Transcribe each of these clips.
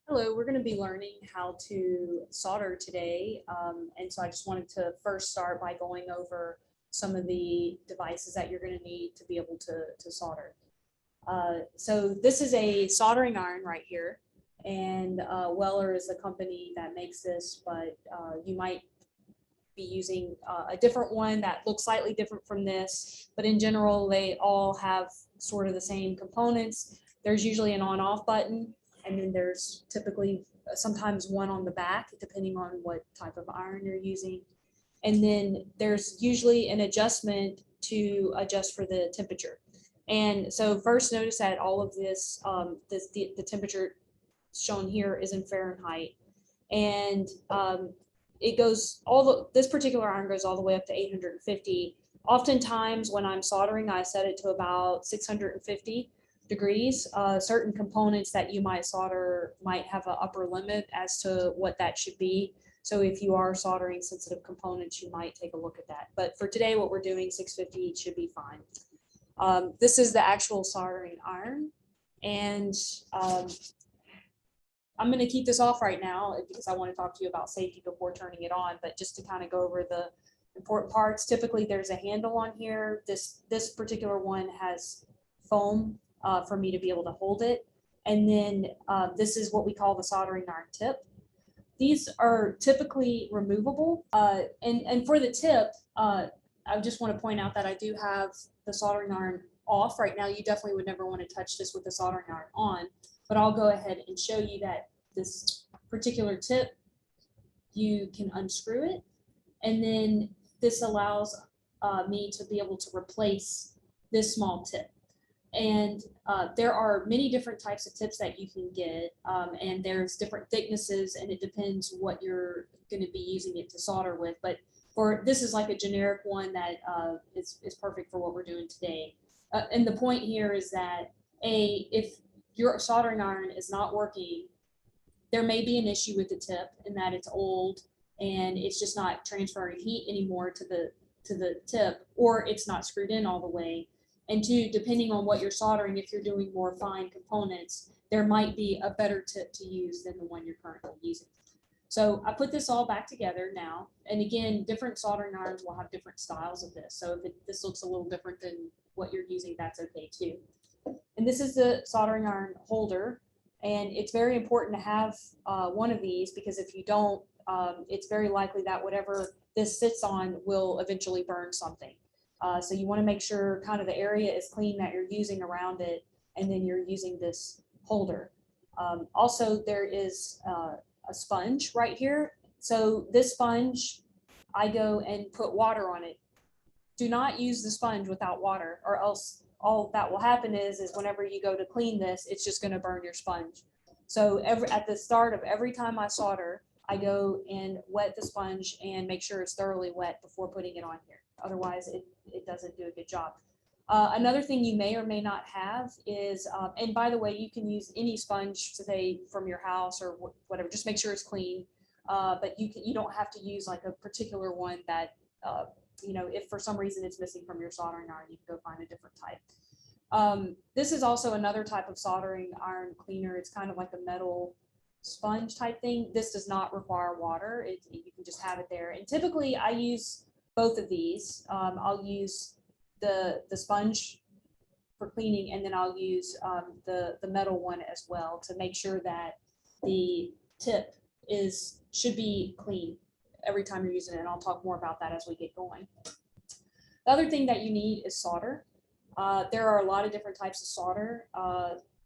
Hello, we're going to be learning how to solder today. And so I just wanted to first start by going over some of the devices that you're going to need to be able to solder. So this is a soldering iron right here. And Weller is the company that makes this, but you might be using a different one that looks slightly different from this. But in general, they all have sort of the same components. There's usually an on-off button, and then there's typically sometimes one on the back, depending on what type of iron you're using. And then there's usually an adjustment to adjust for the temperature. And so first notice that all of this, the temperature shown here is in Fahrenheit. And it goes this particular iron goes all the way up to 850. Oftentimes when I'm soldering, I set it to about 650 degrees. Certain components that you might solder might have an upper limit as to what that should be. So if you are soldering sensitive components, you might take a look at that. But for today, what we're doing, 650 should be fine. This is the actual soldering iron. And I'm going to keep this off right now because I want to talk to you about safety before turning it on, but just to kind of go over the important parts. Typically there's a handle on here. This particular one has foam for me to be able to hold it. And then this is what we call the soldering iron tip. These are typically removable. And for the tip, I just want to point out that I do have the soldering iron off right now. You definitely would never want to touch this with the soldering iron on. But I'll go ahead and show you that this particular tip, you can unscrew it. And then this allows me to be able to replace this small tip. And there are many different types of tips that you can get. And there's different thicknesses, and it depends what you're going to be using it to solder with. But this is like a generic one that is perfect for what we're doing today. And the point here is that if your soldering iron is not working, there may be an issue with the tip in that it's old and it's just not transferring heat anymore to the tip, or it's not screwed in all the way. And two, depending on what you're soldering, if you're doing more fine components, there might be a better tip to use than the one you're currently using. So I put this all back together now. And again, different soldering irons will have different styles of this. So if this looks a little different than what you're using, that's okay too. And this is the soldering iron holder. And it's very important to have one of these, because if you don't, it's very likely that whatever this sits on will eventually burn something. So you want to make sure kind of the area is clean that you're using around it, and then you're using this holder. Also, there is a sponge right here. So this sponge, I go and put water on it. Do not use the sponge without water, or else all that will happen is whenever you go to clean this, it's just going to burn your sponge. So at the start of every time I solder, I go and wet the sponge and make sure it's thoroughly wet before putting it on here. Otherwise, it doesn't do a good job. Another thing you may or may not have is, and by the way, you can use any sponge today from your house or whatever. Just make sure it's clean. But you don't have to use like a particular one that if for some reason it's missing from your soldering iron, you can go find a different type. This is also another type of soldering iron cleaner. It's kind of like a metal sponge type thing. This does not require water. You can just have it there. And typically I use both of these. I'll use the sponge for cleaning, and then I'll use the metal one as well to make sure that the tip should be clean every time you're using it, and I'll talk more about that as we get going. The other thing that you need is solder. There are a lot of different types of solder.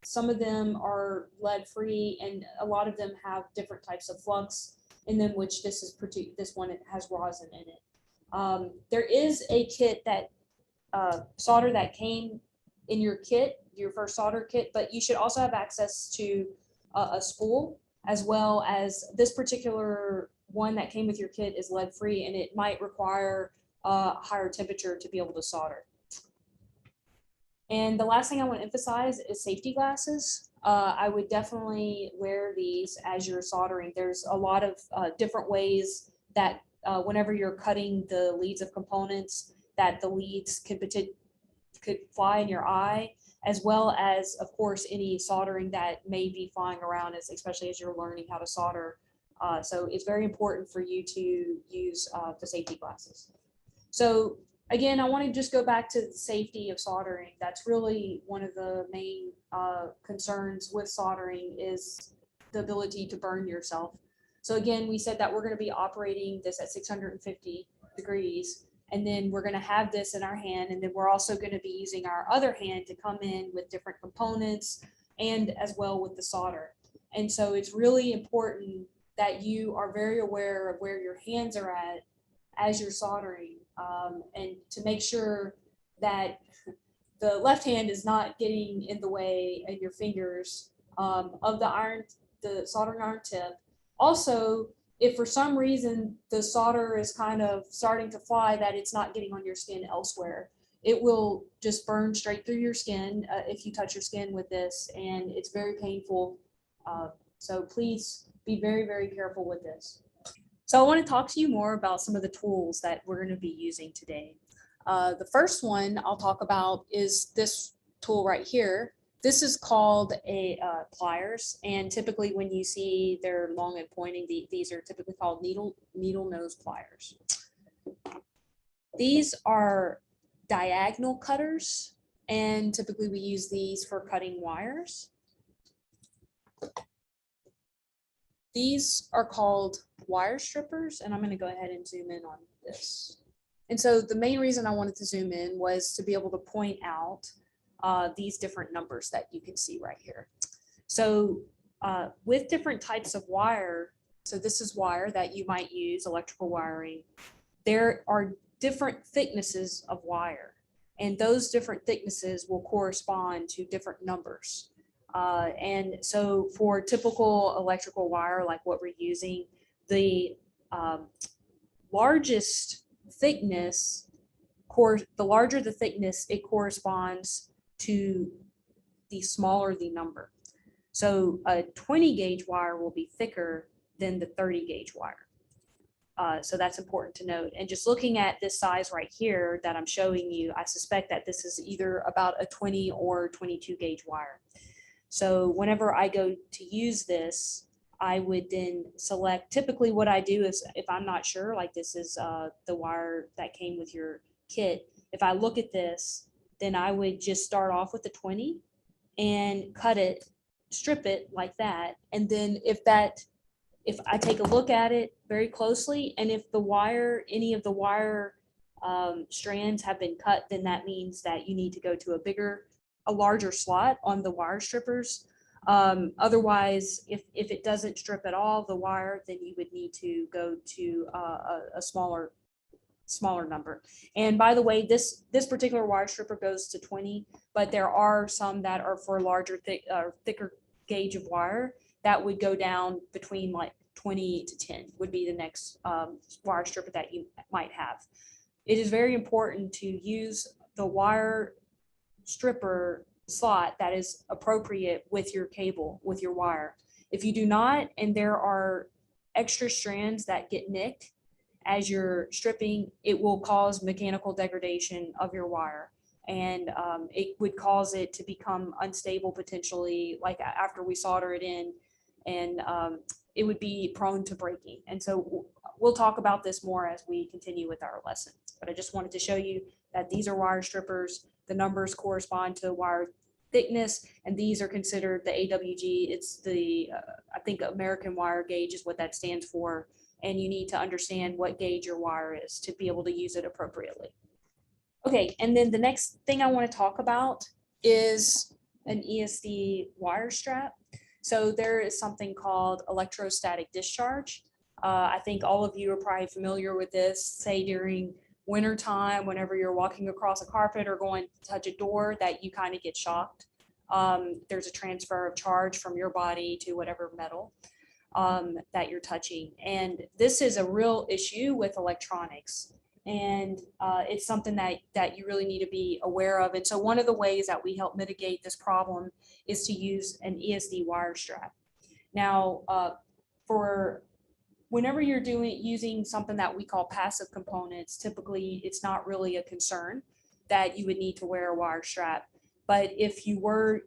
Some of them are lead-free, and a lot of them have different types of flux in them, which this one has rosin in it. There is a kit that solder that came in your kit, your first solder kit, but you should also have access to a spool, as well as this particular one that came with your kit is lead free, and it might require a higher temperature to be able to solder. And the last thing I want to emphasize is safety glasses. I would definitely wear these as you're soldering. There's a lot of different ways that whenever you're cutting the leads of components, that the leads could fly in your eye. as well as, of course, any soldering that may be flying around, especially as you're learning how to solder. So it's very important for you to use the safety glasses. So again, I want to just go back to the safety of soldering. That's really one of the main concerns with soldering is the ability to burn yourself. So again, we said that we're going to be operating this at 650 degrees, and then we're going to have this in our hand, and then we're also going to be using our other hand to come in with different components and as well with the solder. And so it's really important that you are very aware of where your hands are at as you're soldering, and to make sure that the left hand is not getting in the way and your fingers of the soldering iron tip. Also, if for some reason the solder is kind of starting to fly, that it's not getting on your skin elsewhere, it will just burn straight through your skin if you touch your skin with this, and it's very painful. So please be very, very careful with this. So I want to talk to you more about some of the tools that we're going to be using today. The first one I'll talk about is this tool right here. This is called a pliers, and typically when you see they're long and pointing, these are typically called needle nose pliers. These are diagonal cutters, and typically we use these for cutting wires. These are called wire strippers, and I'm going to go ahead and zoom in on this. And so the main reason I wanted to zoom in was to be able to point out these different numbers that you can see right here. So with different types of wire, so this is wire that you might use, electrical wiring, there are different thicknesses of wire, and those different thicknesses will correspond to different numbers. And so for typical electrical wire, like what we're using, the largest thickness, the larger the thickness, it corresponds to the smaller the number. So a 20 gauge wire will be thicker than the 30 gauge wire. So that's important to note. And just looking at this size right here that I'm showing you, I suspect that this is either about a 20 or 22 gauge wire. So whenever I go to use this, I would then select, typically what I do is if I'm not sure, like this is the wire that came with your kit, if I look at this, then I would just start off with the 20 and cut it, strip it like that. And then if I take a look at it very closely, and if the wire, any of the wire strands have been cut, then that means that you need to go to a larger slot on the wire strippers. Otherwise, if it doesn't strip at all the wire, then you would need to go to a smaller number. And by the way, this particular wire stripper goes to 20, but there are some that are for larger, thicker gauge of wire that would go down between like 20 to 10 would be the next wire stripper that you might have. It is very important to use the wire stripper slot that is appropriate with your cable, with your wire. If you do not, and there are extra strands that get nicked as you're stripping, it will cause mechanical degradation of your wire, and it would cause it to become unstable potentially, like after we solder it in, and it would be prone to breaking. And so we'll talk about this more as we continue with our lesson, but I just wanted to show you that these are wire strippers. The numbers correspond to wire thickness, and these are considered the AWG. It's the, I think American wire gauge is what that stands for, and you need to understand what gauge your wire is to be able to use it appropriately. Okay, and then the next thing I want to talk about is an ESD wire strap. So there is something called electrostatic discharge. I think all of you are probably familiar with this, say during winter time, whenever you're walking across a carpet or going to touch a door, that you kind of get shocked. There's a transfer of charge from your body to whatever metal that you're touching. And this is a real issue with electronics. And it's something that you really need to be aware of. And so one of the ways that we help mitigate this problem is to use an ESD wire strap. Now, for whenever you're using something that we call passive components, typically it's not really a concern that you would need to wear a wire strap. But if you were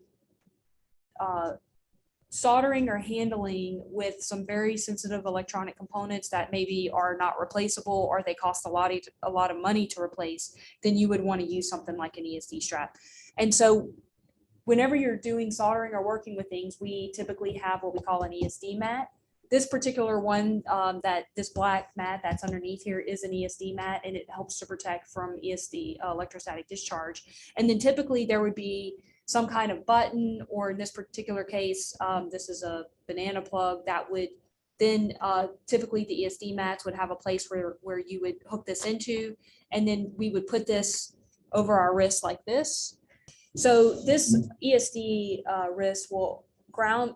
soldering or handling with some very sensitive electronic components that maybe are not replaceable or they cost a lot of money to replace, then you would want to use something like an ESD strap. And so whenever you're doing soldering or working with things, we typically have what we call an ESD mat. This particular one, this black mat that's underneath here is an ESD mat, and it helps to protect from ESD, electrostatic discharge. And then typically there would be some kind of button, or in this particular case, this is a banana plug that would then typically the ESD mats would have a place where you would hook this into, and then we would put this over our wrist like this. So this ESD wrist will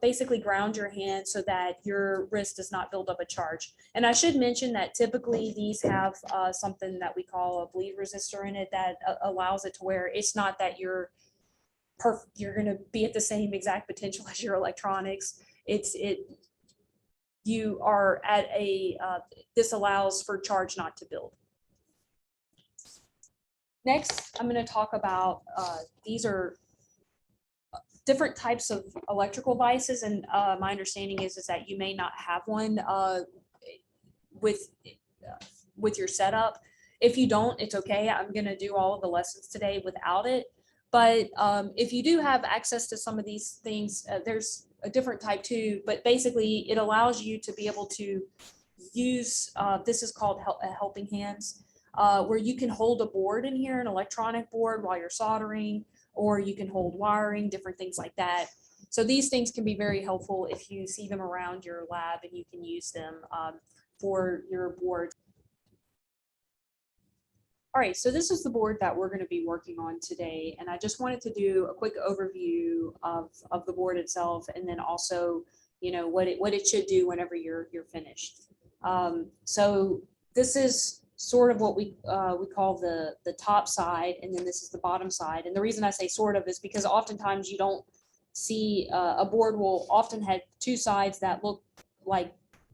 basically ground your hand so that your wrist does not build up a charge. And I should mention that typically these have something that we call a bleed resistor in it that allows it to where it's not that you're going to be at the same exact potential as your electronics. You are at this allows for charge not to build. Next, I'm going to talk about these are different types of electrical devices, and my understanding is that you may not have one with your setup. If you don't, it's okay. I'm going to do all of the lessons today without it. But if you do have access to some of these things, there's a different type too, but basically it allows you to be able to use, this is called helping hands, where you can hold a board in here, an electronic board while you're soldering, or you can hold wiring, different things like that. So these things can be very helpful if you see them around your lab, and you can use them for your board. All right, so this is the board that we're going to be working on today, and I just wanted to do a quick overview of the board itself, and then also, you know, what it should do whenever you're finished. So this is sort of what we call the top side, and then this is the bottom side. And the reason I say sort of is because oftentimes you don't see a board will often have two sides that look like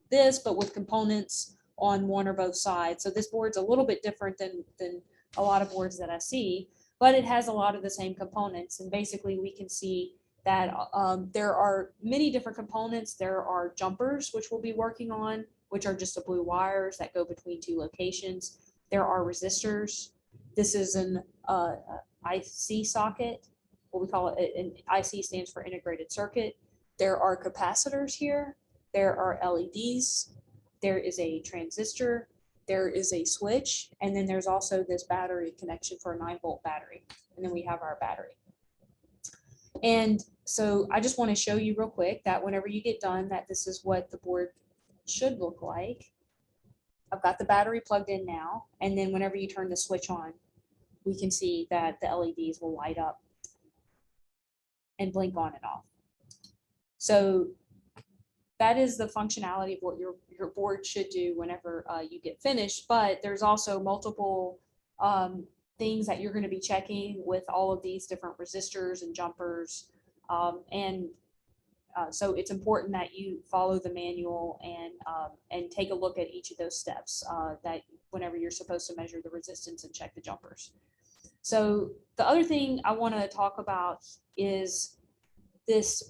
this, but with components on one or both sides. So this board's a little bit different than a lot of boards that I see, but it has a lot of the same components. And basically we can see that there are many different components. There are jumpers, which we'll be working on, which are just the blue wires that go between two locations. There are resistors. This is an IC socket, what we call it, an IC stands for integrated circuit. There are capacitors here. There are LEDs. There is a transistor, there is a switch, and then there's also this battery connection for a 9-volt battery. And then we have our battery. And so I just want to show you real quick that whenever you get done, that this is what the board should look like. I've got the battery plugged in now, and then whenever you turn the switch on, we can see that the LEDs will light up and blink on and off. So that is the functionality of what your board should do whenever you get finished. But there's also multiple things that you're going to be checking with all of these different resistors and jumpers. So it's important that you follow the manual and take a look at each of those steps that whenever you're supposed to measure the resistance and check the jumpers. So the other thing I want to talk about is this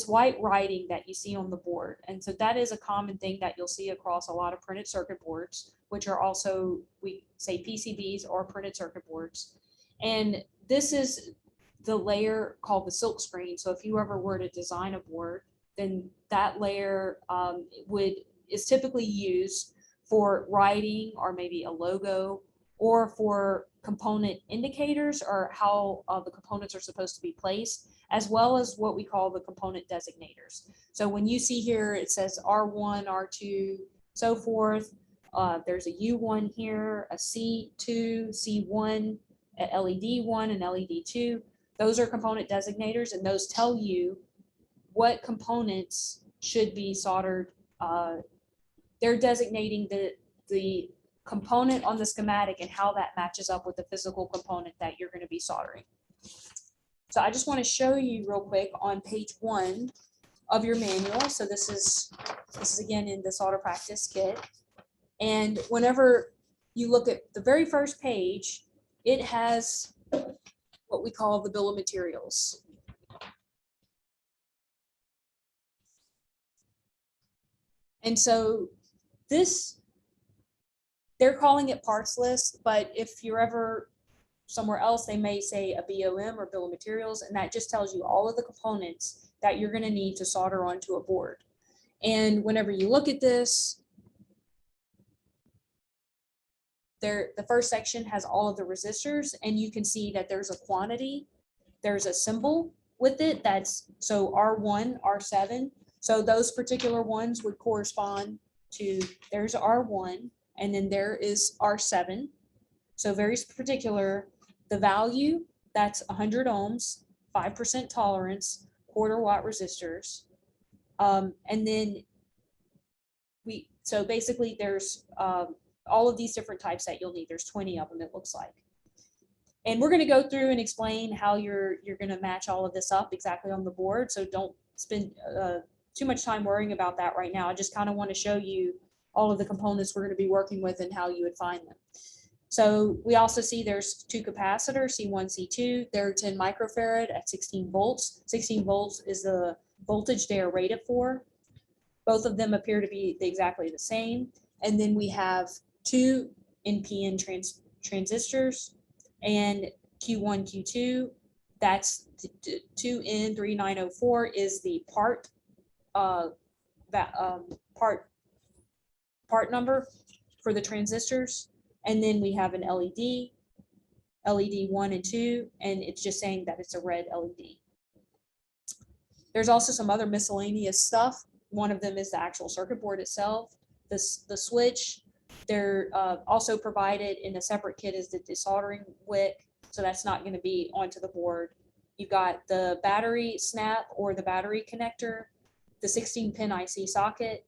white writing that you see on the board. And so that is a common thing that you'll see across a lot of printed circuit boards, which are also, we say PCBs or printed circuit boards. And this is the layer called the silk screen. So if you ever were to design a board, then that layer is typically used for writing or maybe a logo, or for component indicators or how the components are supposed to be placed, as well as what we call the component designators. So when you see here, it says R1, R2, so forth. There's a U1 here, a C2, C1, a LED1, and LED2. Those are component designators, and those tell you what components should be soldered. They're designating the component on the schematic and how that matches up with the physical component that you're going to be soldering. So I just want to show you real quick on page 1 of your manual. So this is again in the solder practice kit. And whenever you look at the very first page, it has what we call the bill of materials. And so this, they're calling it parts list, but if you're ever somewhere else, they may say a BOM or bill of materials, and that just tells you all of the components that you're going to need to solder onto a board. And whenever you look at this, the first section has all of the resistors, and you can see that there's a quantity, there's a symbol with it that's, so R1, R7. So those particular ones would correspond to, there's R1, and then there is R7. So very particular. The value, that's 100 ohms, 5% tolerance, quarter watt resistors. And then so basically there's all of these different types that you'll need. There's 20 of them, it looks like. And we're going to go through and explain how you're going to match all of this up exactly on the board. So don't spend too much time worrying about that right now. I just kind of want to show you all of the components we're going to be working with and how you would find them. So we also see there's two capacitors, C1, C2. They're 10 microfarad at 16 volts. 16 volts is the voltage they are rated for. Both of them appear to be exactly the same. And then we have two NPN transistors and Q1, Q2. That's 2N3904 is the part number for the transistors. And then we have an LED 1 and 2, and it's just saying that it's a red LED. There's also some other miscellaneous stuff. One of them is the actual circuit board itself. The switch, they're also provided in a separate kit is the desoldering wick, so that's not going to be onto the board. You got the battery snap or the battery connector, the 16-pin IC socket.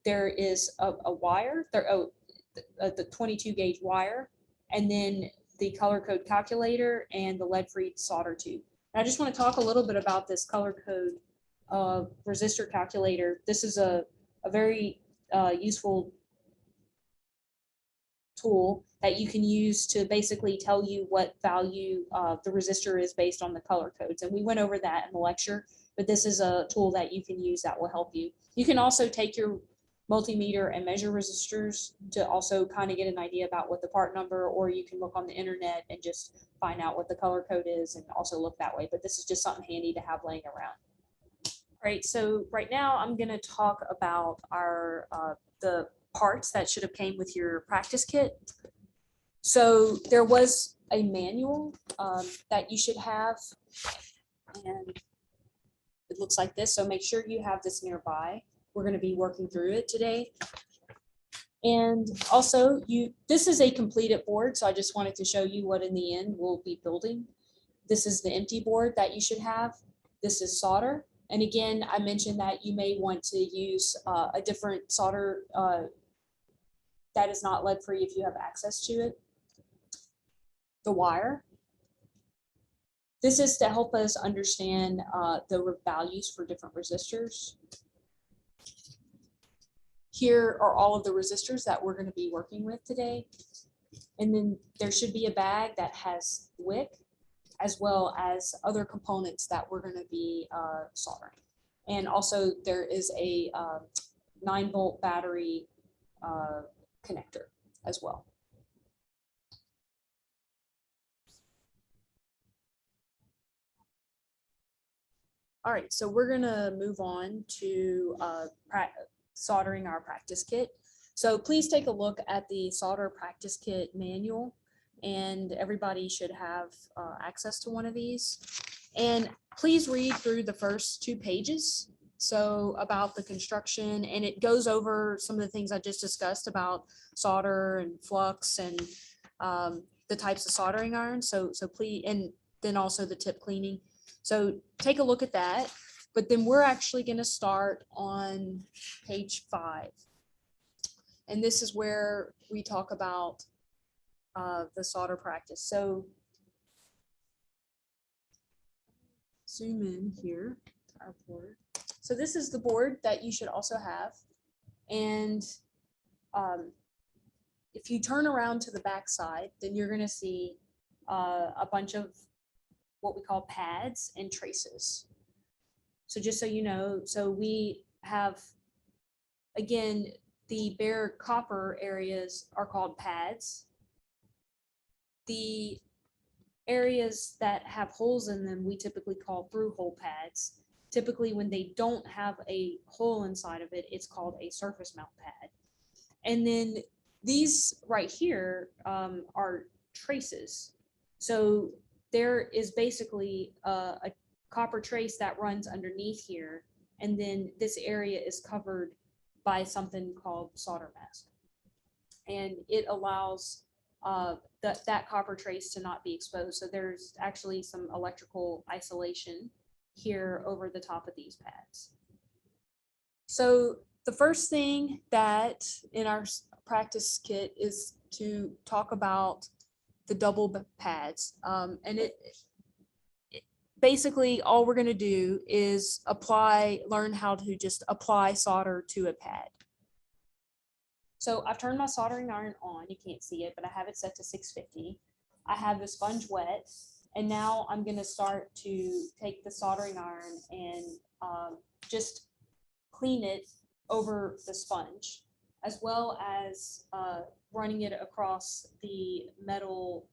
There is a wire, the 22 gauge wire, and then the color code calculator and the lead-free solder tube. And I just want to talk a little bit about this color code resistor calculator. This is a very useful tool that you can use to basically tell you what value the resistor is based on the color codes. And we went over that in the lecture, but this is a tool that you can use that will help you. You can also take your multimeter and measure resistors to also kind of get an idea about what the part number, or you can look on the internet and just find out what the color code is and also look that way. But this is just something handy to have laying around. All right, so right now I'm going to talk about our the parts that should have came with your practice kit. So there was a manual that you should have, and it looks like this. So make sure you have this nearby. We're going to be working through it today. And also this is a completed board. So I just wanted to show you what in the end we'll be building. This is the empty board that you should have. This is solder. And again, I mentioned that you may want to use a different solder that is not lead-free if you have access to it. The wire. This is to help us understand the values for different resistors. Here are all of the resistors that we're going to be working with today. And then there should be a bag that has wick, as well as other components that we're going to be soldering. And also there is a 9-volt battery connector as well. All right, so we're going to move on to soldering our practice kit. So please take a look at the solder practice kit manual, and everybody should have access to one of these. And please read through the first 2 pages. So about the construction, and it goes over some of the things I just discussed about solder and flux and the types of soldering irons. So please, and then also the tip cleaning. So take a look at that. But then we're actually going to start on page 5. And this is where we talk about the solder practice. So zoom in here to our board. So this is the board that you should also have. And if you turn around to the back side, then you're going to see a bunch of what we call pads and traces. So just so you know, so we have, again, the bare copper areas are called pads. The areas that have holes in them, we typically call through hole pads. Typically, when they don't have a hole inside of it, it's called a surface mount pad. And then these right here are traces. So there is basically a copper trace that runs underneath here, and then this area is covered by something called solder mask. And it allows that copper trace to not be exposed. So there's actually some electrical isolation here over the top of these pads. So the first thing that in our practice kit is to talk about the double pads. And basically all we're going to do is learn how to just apply solder to a pad. So I've turned my soldering iron on. You can't see it, but I have it set to 650. I have the sponge wet, and now I'm going to start to take the soldering iron and just clean it over the sponge, as well as running it across the metal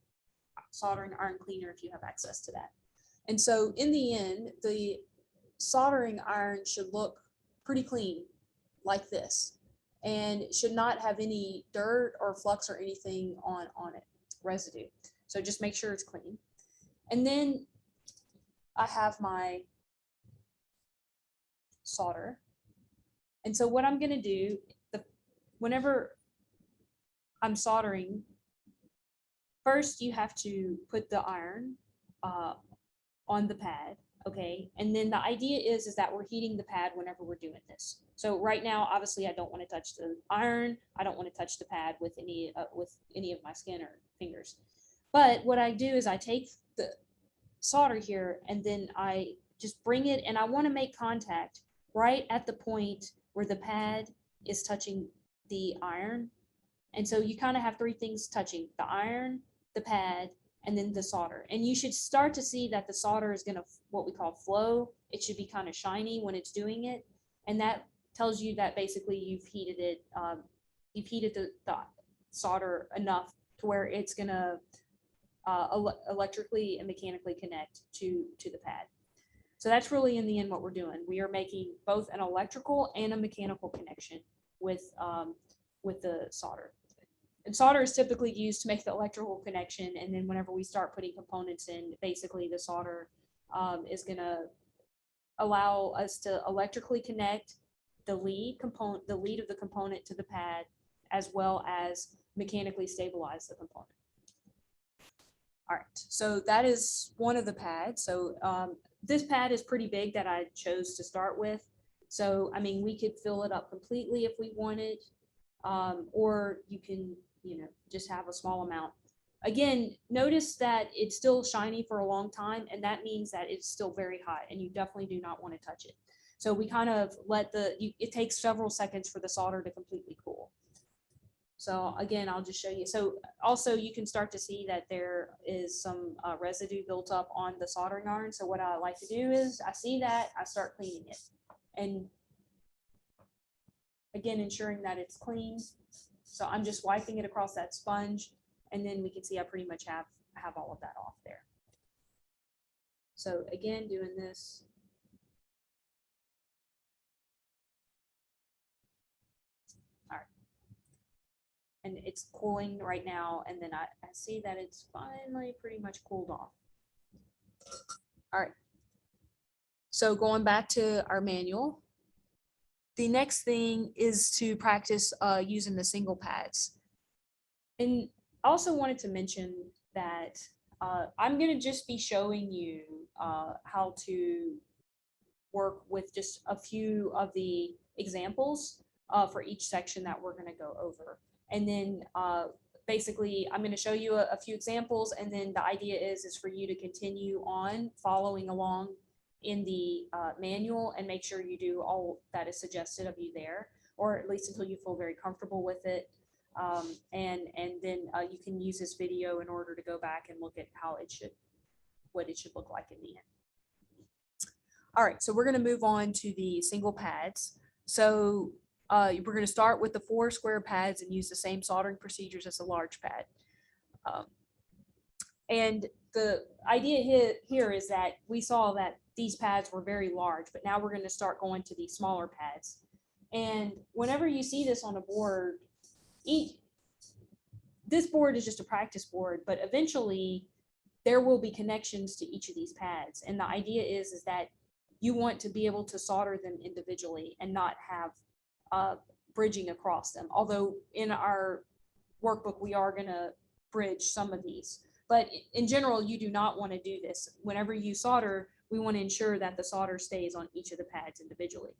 soldering iron cleaner if you have access to that. And so in the end, the soldering iron should look pretty clean like this, and should not have any dirt or flux or anything on it, residue. So just make sure it's clean. And then I have my solder. And so what I'm going to do, whenever I'm soldering, first you have to put the iron on the pad, okay? And then the idea is that we're heating the pad whenever we're doing this. So right now, obviously, I don't want to touch the iron. I don't want to touch the pad with any of my skin or fingers. But what I do is I take the solder here and then I just bring it, and I want to make contact right at the point where the pad is touching the iron. And so you kind of have three things touching: the iron, the pad, and then the solder. And you should start to see that the solder is going to, what we call flow. It should be kind of shiny when it's doing it. And that tells you that basically you've heated it, you've heated the solder enough to where it's going to electrically and mechanically connect to the pad. So that's really in the end what we're doing. We are making both an electrical and a mechanical connection with the solder. And solder is typically used to make the electrical connection, and then whenever we start putting components in, basically the solder is going to allow us to electrically connect the lead of the component to the pad, as well as mechanically stabilize the component. All right, so that is one of the pads. So this pad is pretty big that I chose to start with. So, I mean, we could fill it up completely if we wanted, or you can, just have a small amount. Again, notice that it's still shiny for a long time, and that means that it's still very hot, and you definitely do not want to touch it. So we kind of let it takes several seconds for the solder to completely cool. So again, I'll just show you. So also you can start to see that there is some residue built up on the soldering iron. So what I like to do is I see that, I start cleaning it. And again, ensuring that it's clean. So I'm just wiping it across that sponge, and then we can see I pretty much have all of that off there. So again, doing this. All right. And it's cooling right now, and then I see that it's finally pretty much cooled off. All right. So going back to our manual, the next thing is to practice using the single pads. And I also wanted to mention that I'm going to just be showing you how to work with just a few of the examples for each section that we're going to go over. And then basically I'm going to show you a few examples, and then the idea is for you to continue on following along in the manual and make sure you do all that is suggested of you there, or at least until you feel very comfortable with it. And then you can use this video in order to go back and look at how it should what it should look like in the end. All right, so we're going to move on to the single pads. So we're going to start with the 4 square pads and use the same soldering procedures as the large pad. And the idea here is that we saw that these pads were very large, but now we're going to start going to these smaller pads. And whenever you see this on a board, this board is just a practice board, but eventually there will be connections to each of these pads. And the idea is that you want to be able to solder them individually and not have bridging across them. Although in our workbook, we are going to bridge some of these. But in general, you do not want to do this. Whenever you solder, we want to ensure that the solder stays on each of the pads individually.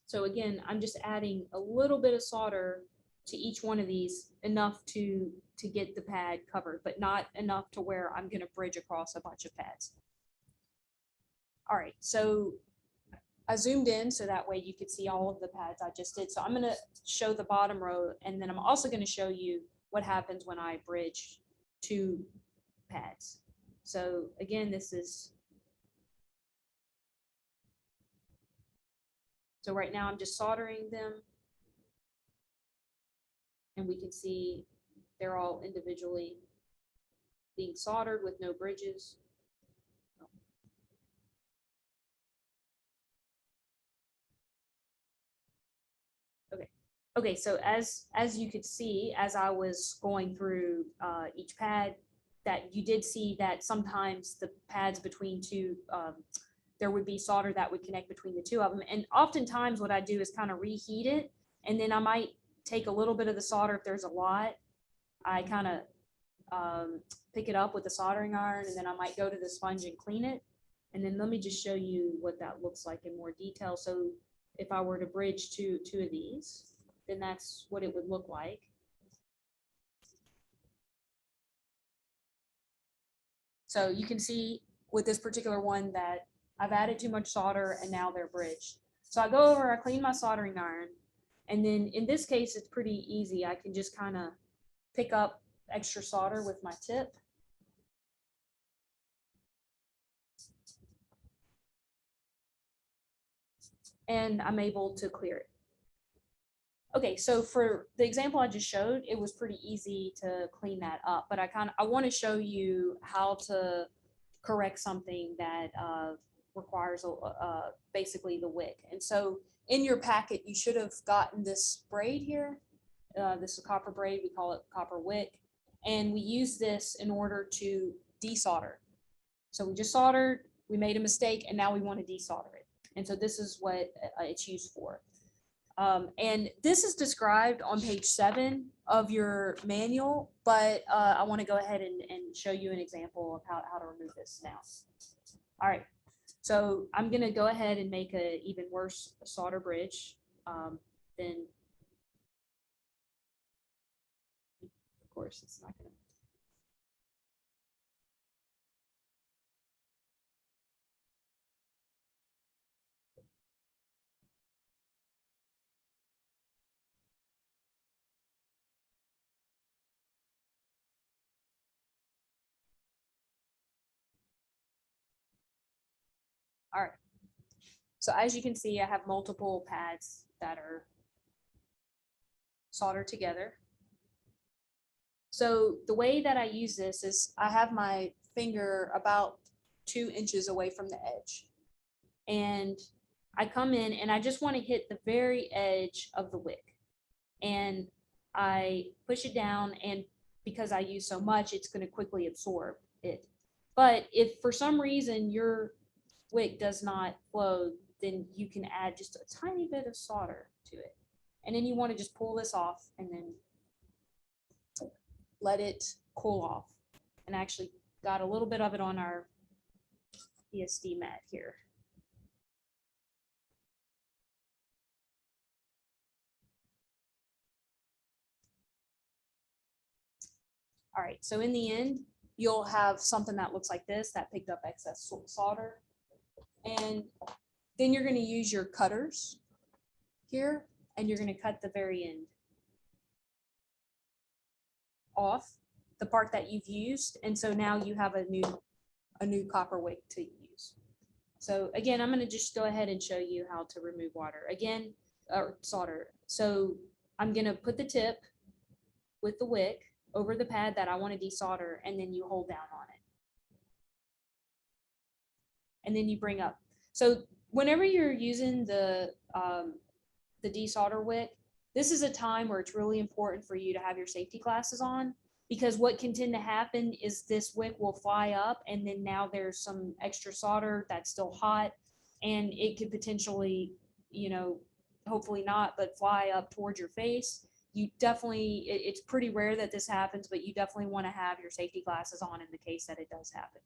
So again, I'm just adding a little bit of solder to each one of these, enough to get the pad covered, but not enough to where I'm going to bridge across a bunch of pads. All right, so I zoomed in so that way you could see all of the pads I just did. So I'm going to show the bottom row, and then I'm also going to show you what happens when I bridge 2 pads. So again, so right now I'm just soldering them, and we can see they're all individually being soldered with no bridges. Okay, so as you could see, as I was going through each pad, that you did see that sometimes the pads between 2, there would be solder that would connect between the 2 of them. And oftentimes what I do is kind of reheat it, and then I might take a little bit of the solder if there's a lot. I kind of pick it up with the soldering iron, and then I might go to the sponge and clean it. And then let me just show you what that looks like in more detail. So if I were to bridge two of these, then that's what it would look like. So you can see with this particular one that I've added too much solder and now they're bridged. So I go over, I clean my soldering iron, and then in this case, it's pretty easy. I can just kind of pick up extra solder with my tip. And I'm able to clear it. Okay, so for the example I just showed, it was pretty easy to clean that up, but I want to show you how to correct something that requires basically the wick. And so in your packet, you should have gotten this braid here. This is copper braid, we call it copper wick. And we use this in order to desolder. So we just soldered, we made a mistake, and now we want to desolder it. And so this is what it's used for. And this is described on page 7 of your manual, but I want to go ahead and show you an example of how to remove this now. All right, so I'm going to go ahead and make an even worse solder bridge. Then, of course, it's not going to. All right. So as you can see, I have multiple pads that are soldered together. So the way that I use this is I have my finger about 2 inches away from the edge. And I come in and I just want to hit the very edge of the wick. And I push it down, and because I use so much, it's going to quickly absorb it. But if for some reason your wick does not flow, then you can add just a tiny bit of solder to it. And then you want to just pull this off and then let it cool off. And I actually got a little bit of it on our PSD mat here. All right, so in the end, you'll have something that looks like this that picked up excess solder. And then you're going to use your cutters here, and you're going to cut the very end off, the part that you've used. And so now you have a new copper wick to use. So again, I'm going to just go ahead and show you how to remove water again, or solder. So I'm going to put the tip with the wick over the pad that I want to desolder, and then you hold down on it. And then you bring up. So whenever you're using the desolder wick, this is a time where it's really important for you to have your safety glasses on, because what can tend to happen is this wick will fly up, and then now there's some extra solder that's still hot, and it could potentially, you know, hopefully not, but fly up towards your face. You definitely, it's pretty rare that this happens, but you definitely want to have your safety glasses on in the case that it does happen.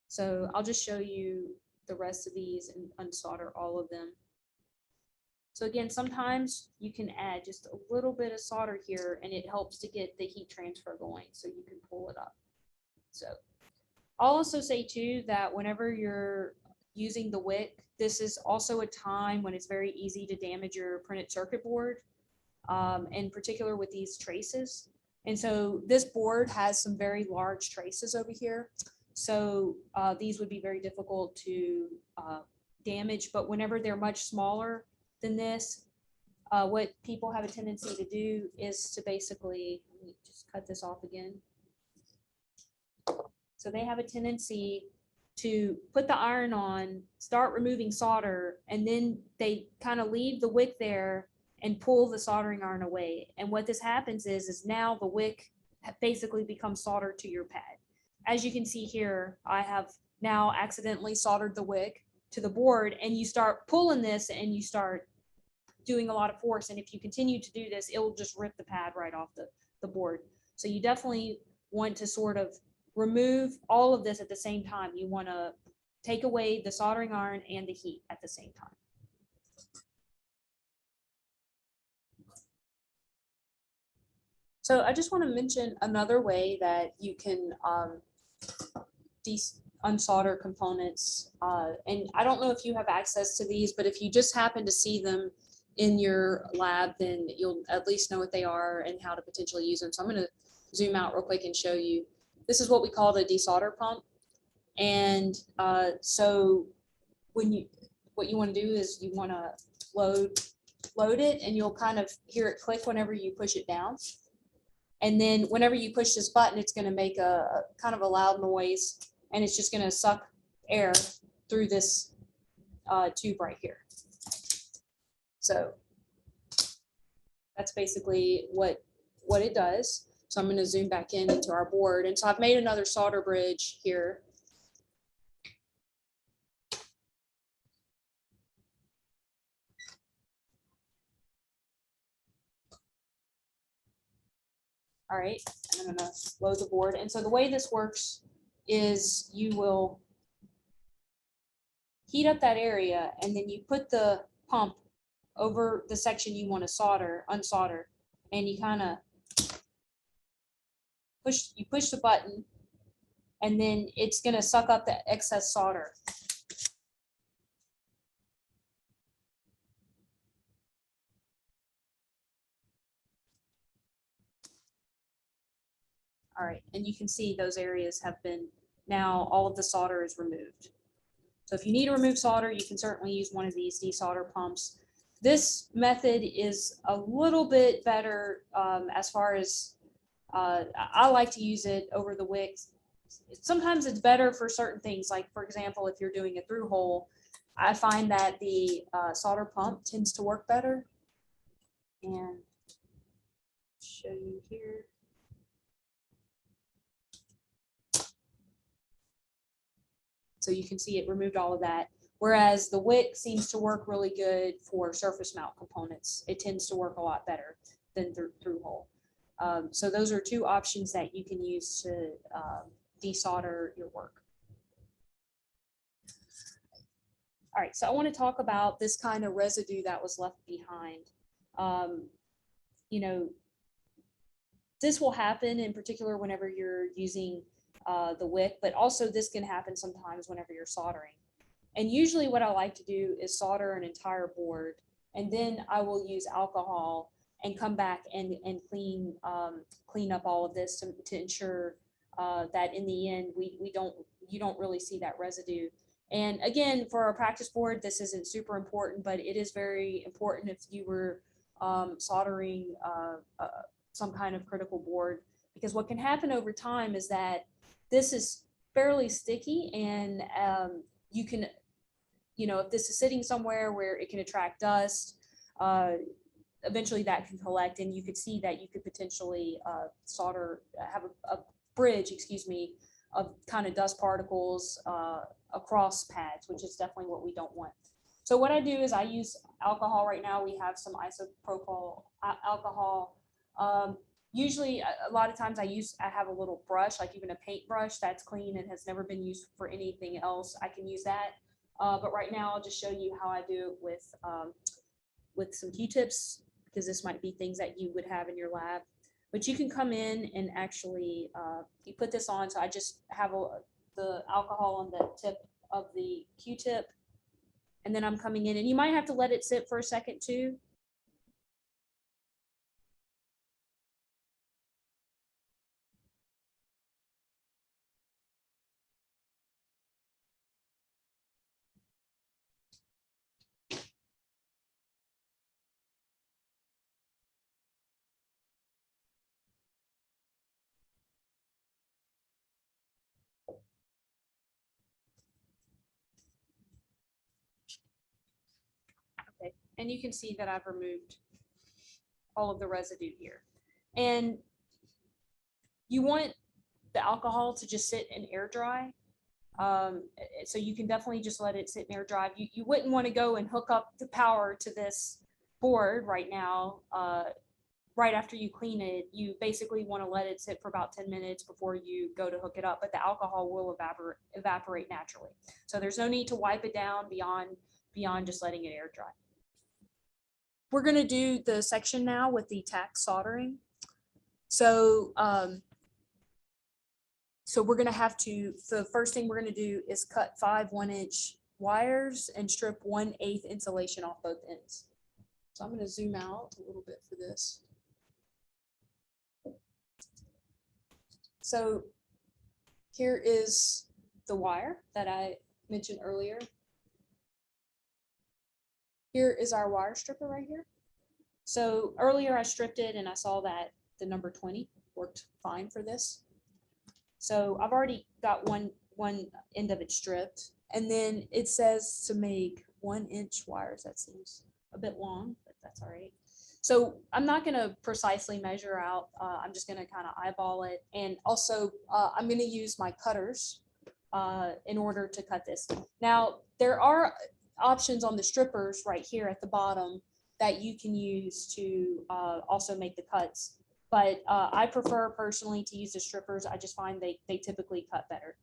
So I'll just show you the rest of these and unsolder all of them. So again, sometimes you can add just a little bit of solder here, and it helps to get the heat transfer going so you can pull it up. So I'll also say too that whenever you're using the wick, this is also a time when it's very easy to damage your printed circuit board, in particular with these traces. And so this board has some very large traces over here. So these would be very difficult to damage, but whenever they're much smaller than this, what people have a tendency to do is to basically, let me just cut this off again. So they have a tendency to put the iron on, start removing solder, and then they kind of leave the wick there and pull the soldering iron away. And what this happens is now the wick basically becomes soldered to your pad. As you can see here, I have now accidentally soldered the wick to the board, and you start pulling this and you start doing a lot of force. And if you continue to do this, it will just rip the pad right off the board. So you definitely want to sort of remove all of this at the same time. You want to take away the soldering iron and the heat at the same time. So I just want to mention another way that you can unsolder components. And I don't know if you have access to these, but if you just happen to see them in your lab, then you'll at least know what they are and how to potentially use them. So I'm going to zoom out real quick and show you. This is what we call the desolder pump. And so what you want to do is you want to load it, and you'll kind of hear it click whenever you push it down. And then whenever you push this button, it's going to make a kind of a loud noise, and it's just going to suck air through this tube right here. So that's basically what it does. So I'm going to zoom back into our board. And so I've made another solder bridge here. All right, and I'm going to load the board. And so the way this works is you will heat up that area, and then you put the pump over the section you want to unsolder, and you kind of push the button, and then it's going to suck up the excess solder. All right, and you can see those areas have been, now all of the solder is removed. So if you need to remove solder, you can certainly use one of these desolder pumps. This method is a little bit better as far as, I like to use it over the wicks. Sometimes it's better for certain things, like for example, if you're doing a through hole, I find that the solder pump tends to work better. And show you here. So you can see it removed all of that. Whereas the wick seems to work really good for surface mount components. It tends to work a lot better than through hole. So those are two options that you can use to desolder your work. All right, so I want to talk about this kind of residue that was left behind. You know, this will happen in particular whenever you're using the wick, but also this can happen sometimes whenever you're soldering. And usually what I like to do is solder an entire board, and then I will use alcohol and come back and clean up all of this to ensure that in the end you don't really see that residue. And again, for a practice board, this isn't super important, but it is very important if you were soldering some kind of critical board, because what can happen over time is that this is fairly sticky, and you can, you know, if this is sitting somewhere where it can attract dust, eventually that can collect, and you could see that you could potentially have a bridge, excuse me, of kind of dust particles across pads, which is definitely what we don't want. So what I do is I use alcohol. Right now we have some isopropyl alcohol. Usually a lot of times I have a little brush, like even a paint brush that's clean and has never been used for anything else. I can use that. But right now I'll just show you how I do it with some Q-tips, because this might be things that you would have in your lab. But you can come in and actually, you put this on. So I just have the alcohol on the tip of the Q-tip, and then I'm coming in, and you might have to let it sit for a second too. Okay, and you can see that I've removed all of the residue here. And you want the alcohol to just sit and air dry. So you can definitely just let it sit and air dry. You wouldn't want to go and hook up the power to this board right now. Right after you clean it, you basically want to let it sit for about 10 minutes before you go to hook it up, but the alcohol will evaporate naturally. So there's no need to wipe it down beyond just letting it air dry. We're going to do the section now with the tack soldering. So we're going to have to, the first thing we're going to do is cut 5 1-inch wires and strip 1/8 insulation off both ends. So I'm going to zoom out a little bit for this. So here is the wire that I mentioned earlier. Here is our wire stripper right here. So earlier I stripped it and I saw that the number 20 worked fine for this. So I've already got one end of it stripped, and then it says to make 1-inch wires. That seems a bit long, but that's all right. So I'm not going to precisely measure out. I'm just going to kind of eyeball it. And also I'm going to use my cutters in order to cut this. Now, there are options on the strippers right here at the bottom that you can use to also make the cuts. But I prefer personally to use the strippers. I just find they typically cut better.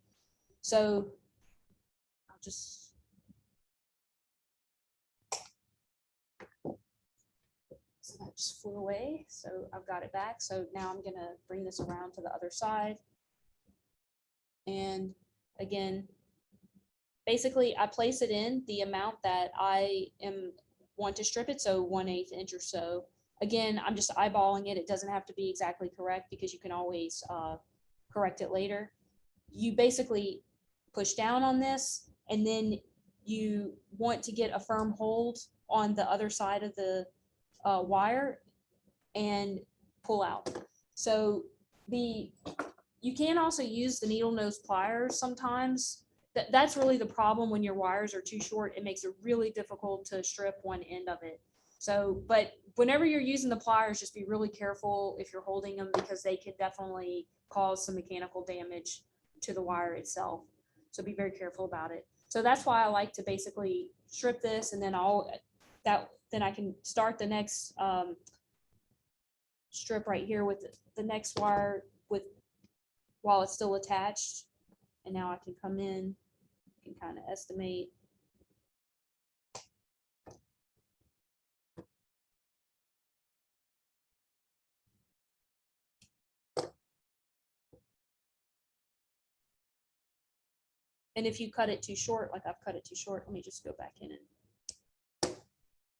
So I'll just, so that just flew away. So I've got it back. So now I'm going to bring this around to the other side. And again, basically I place it in the amount that I want to strip it. So 1/8 inch or so. Again, I'm just eyeballing it. It doesn't have to be exactly correct because you can always correct it later. You basically push down on this, and then you want to get a firm hold on the other side of the wire and pull out. So you can also use the needle nose pliers sometimes. That's really the problem when your wires are too short. It makes it really difficult to strip one end of it. So, but whenever you're using the pliers, just be really careful if you're holding them, because they can definitely cause some mechanical damage to the wire itself. So be very careful about it. So that's why I like to basically strip this, and then then I can start the next strip right here with the next wire while it's still attached. And now I can come in and kind of estimate. And if you cut it too short, like I've cut it too short, let me just go back in and,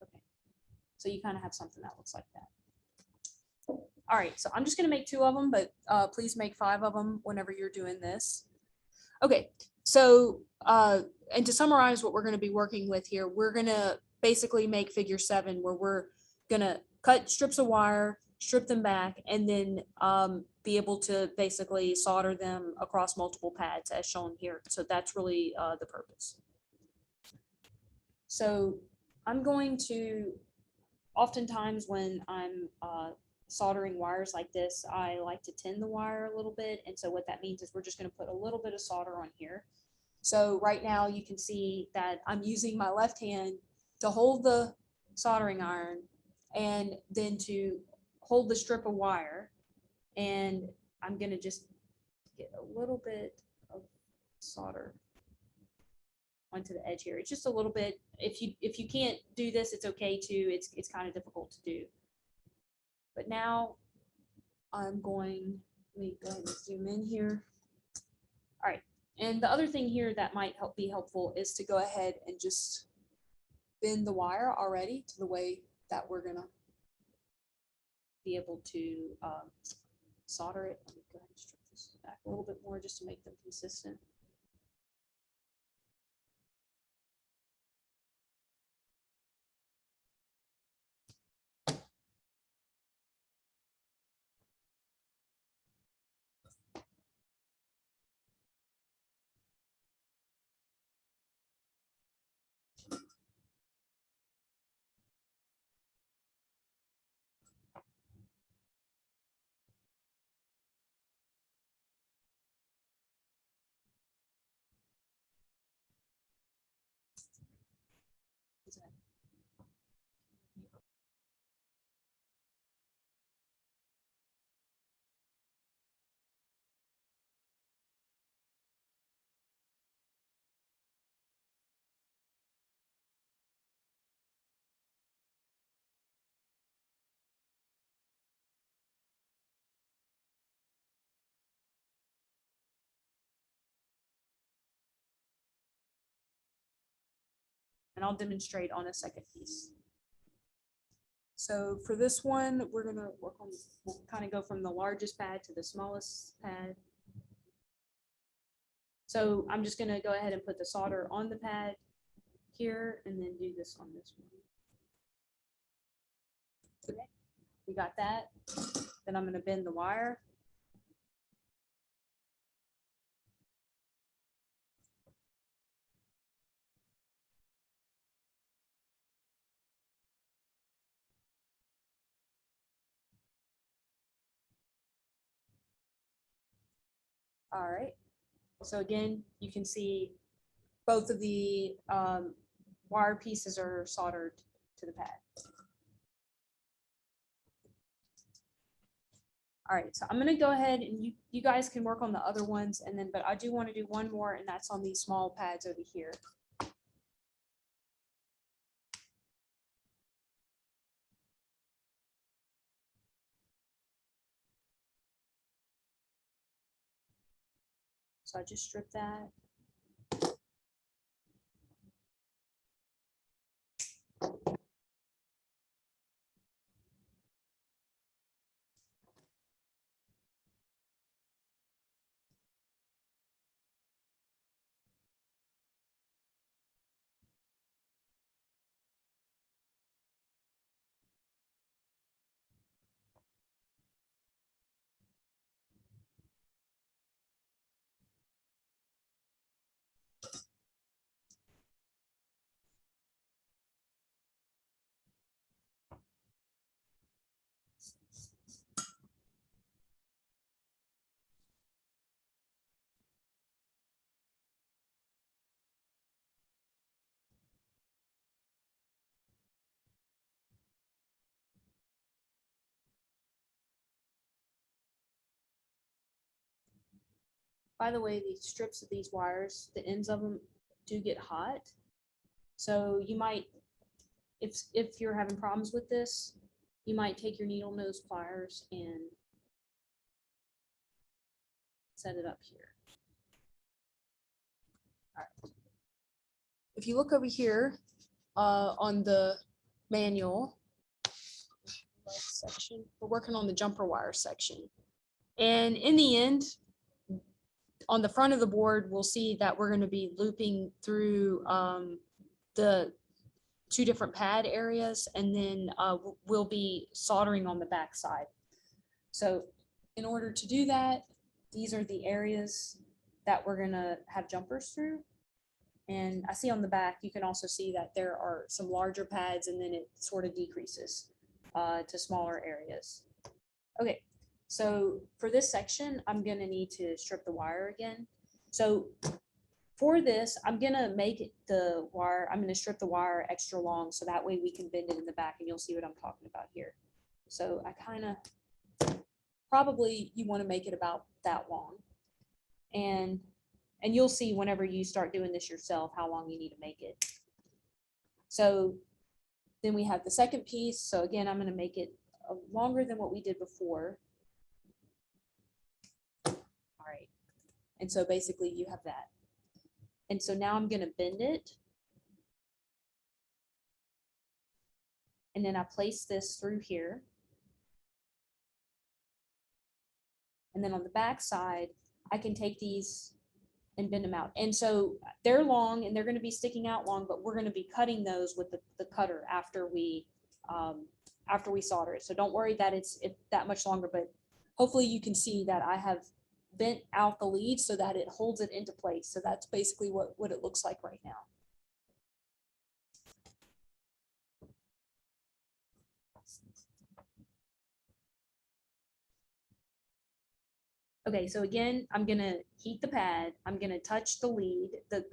okay. So you kind of have something that looks like that. All right, so I'm just gonna make 2 of them, but please make 5 of them whenever you're doing this. Okay, so and to summarize what we're gonna be working with here, we're gonna basically make figure 7 where we're gonna cut strips of wire, strip them back, and then be able to basically solder them across multiple pads as shown here. So that's really the purpose. So I'm going to, oftentimes when I'm soldering wires like this, I like to tin the wire a little bit. And so what that means is we're just going to put a little bit of solder on here. So right now you can see that I'm using my left hand to hold the soldering iron and then to hold the strip of wire. And I'm going to just get a little bit of solder onto the edge here. It's just a little bit. If you can't do this, it's okay too. It's kind of difficult to do. But now I'm going, let me go ahead and zoom in here. All right. And the other thing here that might be helpful is to go ahead and just bend the wire already to the way that we're gonna be able to solder it. Let me go ahead and strip this back a little bit more just to make them consistent. And I'll demonstrate on a second piece. So for this one, we're gonna work on, we'll kind of go from the largest pad to the smallest pad. So I'm just gonna go ahead and put the solder on the pad here and then do this on this one. Okay, we got that. Then I'm gonna bend the wire. All right. So again, you can see both of the wire pieces are soldered to the pad. All right, so I'm gonna go ahead and you guys can work on the other ones, and then but I do want to do one more, and that's on these small pads over here. So I just strip that. By the way, these strips of these wires, the ends of them do get hot. So you might, if you're having problems with this, you might take your needle nose pliers and set it up here. if you look over here on the manual section, we're working on the jumper wire section. And in the end, on the front of the board, we'll see that we're going to be looping through the two different pad areas, and then we'll be soldering on the back side. So in order to do that, these are the areas that we're going to have jumpers through. And I see on the back, you can also see that there are some larger pads, and then it sort of decreases to smaller areas. Okay, so for this section, I'm going to need to strip the wire again. So for this, I'm going to make the wire, I'm going to strip the wire extra long, so that way we can bend it in the back, and you'll see what I'm talking about here. So I kind of, probably you want to make it about that long. And you'll see whenever you start doing this yourself how long you need to make it. So then we have the second piece. So again, I'm going to make it longer than what we did before. All right. And so basically you have that. And so now I'm going to bend it. And then I place this through here. And then on the back side, I can take these and bend them out. And so they're long and they're going to be sticking out long, but we're going to be cutting those with the cutter after we solder it. So don't worry that it's that much longer, but hopefully you can see that I have bent out the lead so that it holds it into place. So that's basically what it looks like right now. Okay, so again, I'm gonna heat the pad. I'm gonna touch the lead, the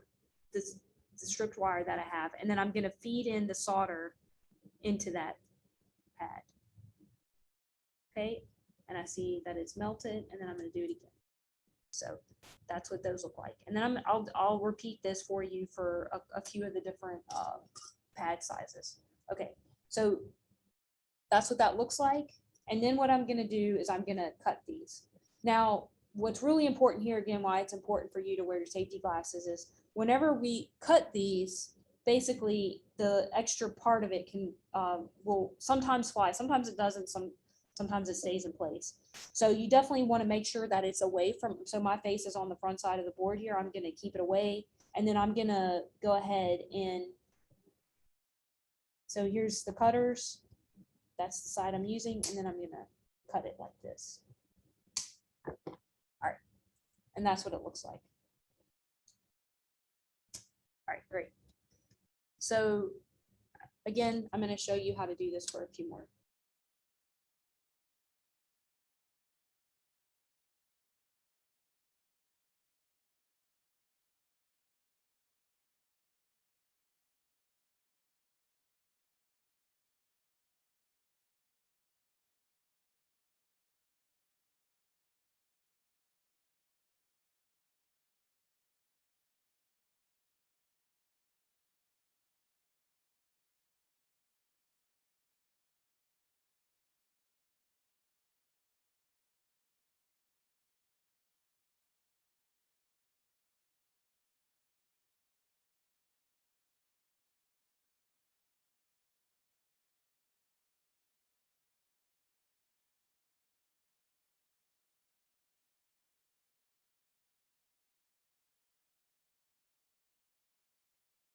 stripped wire that I have, and then I'm gonna feed in the solder into that pad. Okay, and I see that it's melted, and then I'm gonna do it again. So that's what those look like. And then I'll repeat this for you for a few of the different pad sizes. Okay, so that's what that looks like. And then what I'm gonna do is I'm gonna cut these. Now, what's really important here, again, why it's important for you to wear your safety glasses is whenever we cut these, basically the extra part of it can will sometimes fly, sometimes it doesn't, sometimes it stays in place. So you definitely want to make sure that it's away from, so my face is on the front side of the board here. I'm going to keep it away, and then I'm going to go ahead and, so here's the cutters. That's the side I'm using, and then I'm going to cut it like this. All right, and that's what it looks like. All right, great. So again, I'm going to show you how to do this for a few more.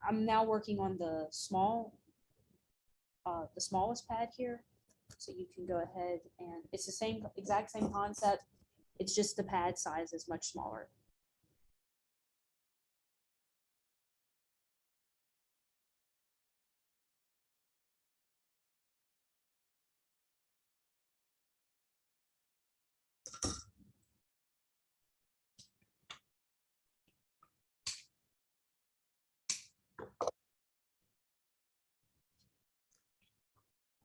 I'm now working on the smallest pad here. So you can go ahead and it's the exact same concept. It's just the pad size is much smaller.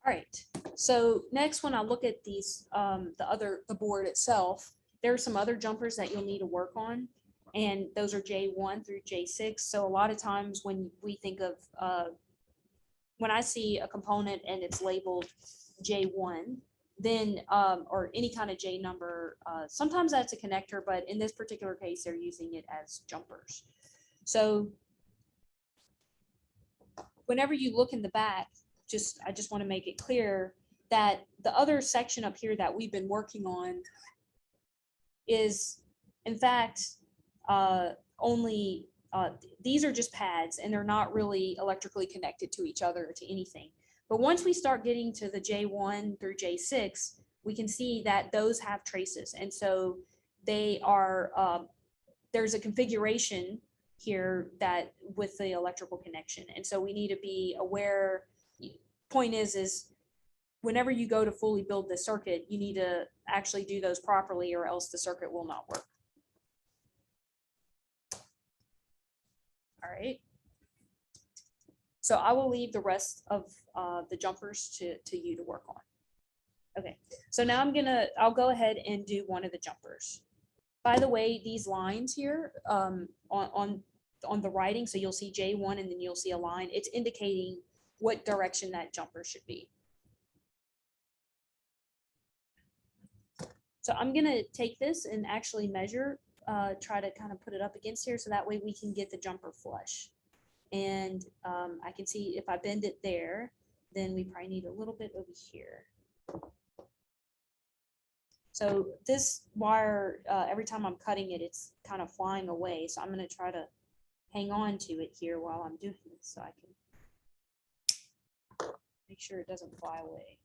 All right, so next when I look at these, the board itself, there are some other jumpers that you'll need to work on, and those are J1 through J6. So a lot of times when we think of, when I see a component and it's labeled J1, then, or any kind of J number, sometimes that's a connector, but in this particular case, they're using it as jumpers. So whenever you look in the back, I just want to make it clear that the other section up here that we've been working on is, in fact, only, these are just pads and they're not really electrically connected to each other to anything. But once we start getting to the J1 through J6, we can see that those have traces. And so they are, there's a configuration here that with the electrical connection. And so we need to be aware. Point is whenever you go to fully build the circuit, you need to actually do those properly or else the circuit will not work. All right. So I will leave the rest of the jumpers to you to work on. Okay, so now I'll go ahead and do one of the jumpers. By the way, these lines here on the writing, so you'll see J1 and then you'll see a line. It's indicating what direction that jumper should be. So I'm gonna take this and actually measure, try to kind of put it up against here so that way we can get the jumper flush. And I can see if I bend it there, then we probably need a little bit over here. So this wire, every time I'm cutting it, it's kind of flying away. So I'm going to try to hang on to it here while I'm doing this so I can make sure it doesn't fly away.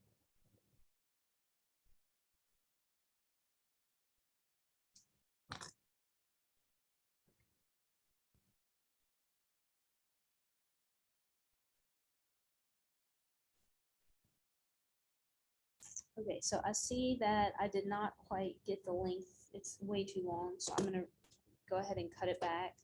Okay, so I see that I did not quite get the length. It's way too long, so I'm going to go ahead and cut it back.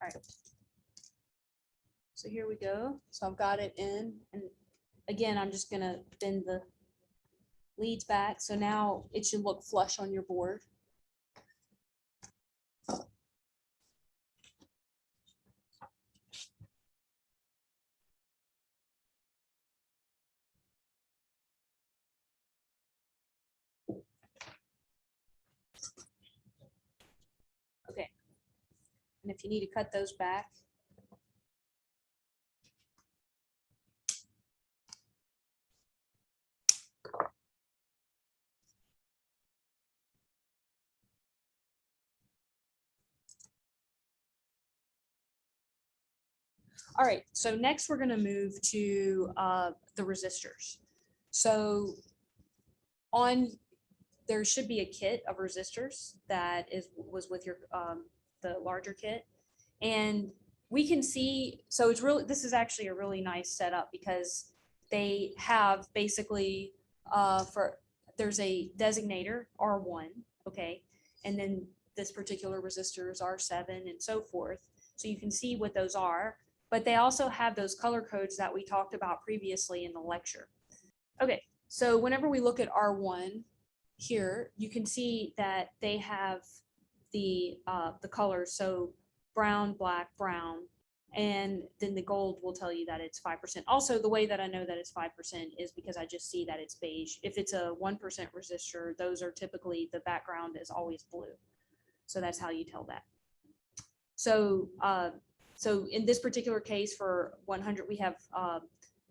All right. So here we go. So I've got it in, and again, I'm just gonna bend the leads back. So now it should look flush on your board. Okay. And if you need to cut those back, all right, so next we're going to move to the resistors. So there should be a kit of resistors that was with your the larger kit, and we can see. So this is actually a really nice setup because they have basically there's a designator R1, okay, and then this particular resistor is R7 and so forth. So you can see what those are. But they also have those color codes that we talked about previously in the lecture. Okay, so whenever we look at R1 here, you can see that they have the colors, so brown, black, brown, and then the gold will tell you that it's 5%. Also, the way that I know that it's 5% is because I just see that it's beige. If it's a 1% resistor, those are typically, the background is always blue. So that's how you tell that. So so in this particular case for 100, we have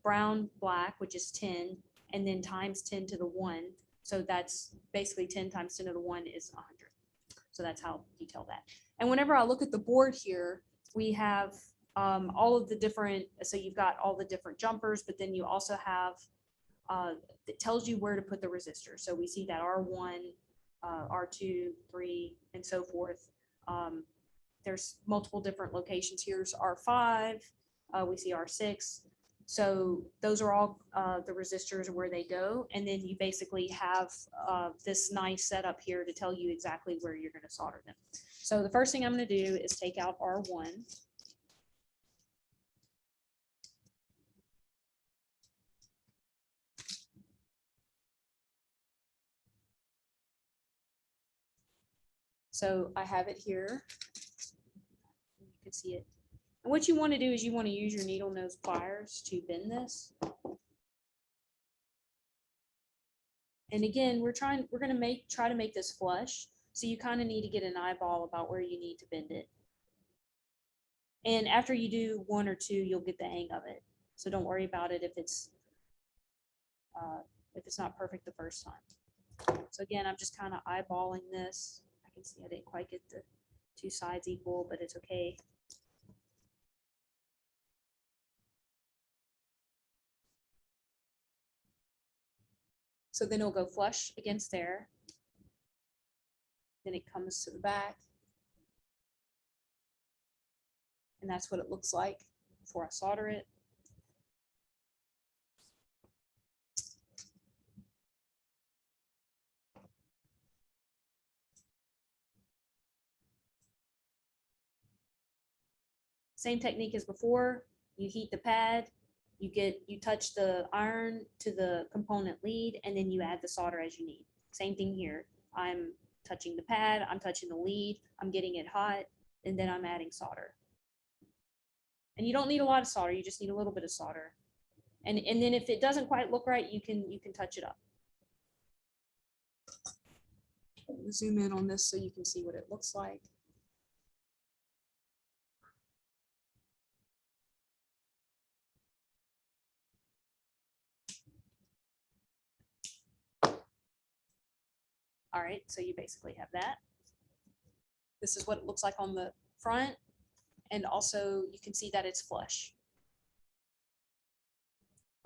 brown, black, which is 10, and then times 10 to the 1. So that's basically 10 times 10 to the 1 is 100. So that's how you tell that. And whenever I look at the board here, we have all of the different, so you've got all the different jumpers, but then you also have, it tells you where to put the resistor. So we see that R1, R2, 3, and so forth. There's multiple different locations. Here's R5, we see R6. So those are all the resistors where they go. And then you basically have this nice setup here to tell you exactly where you're going to solder them. So the first thing I'm going to do is take out R1. So I have it here. You can see it. And what you want to do is you want to use your needle nose pliers to bend this. And again, we're going to try to make this flush. So you kind of need to get an eyeball about where you need to bend it. And after you do one or two, you'll get the hang of it. So don't worry about it if it's not perfect the first time. So again, I'm just kind of eyeballing this. I can see I didn't quite get the two sides equal, but it's okay. So then it'll go flush against there. Then it comes to the back. And that's what it looks like before I solder it. Same technique as before. You heat the pad, you touch the iron to the component lead, and then you add the solder as you need. Same thing here. I'm touching the pad, I'm touching the lead, I'm getting it hot, and then I'm adding solder. And you don't need a lot of solder, you just need a little bit of solder. And then if it doesn't quite look right, you can touch it up. Zoom in on this so you can see what it looks like. All right, so you basically have that. This is what it looks like on the front, and also you can see that it's flush.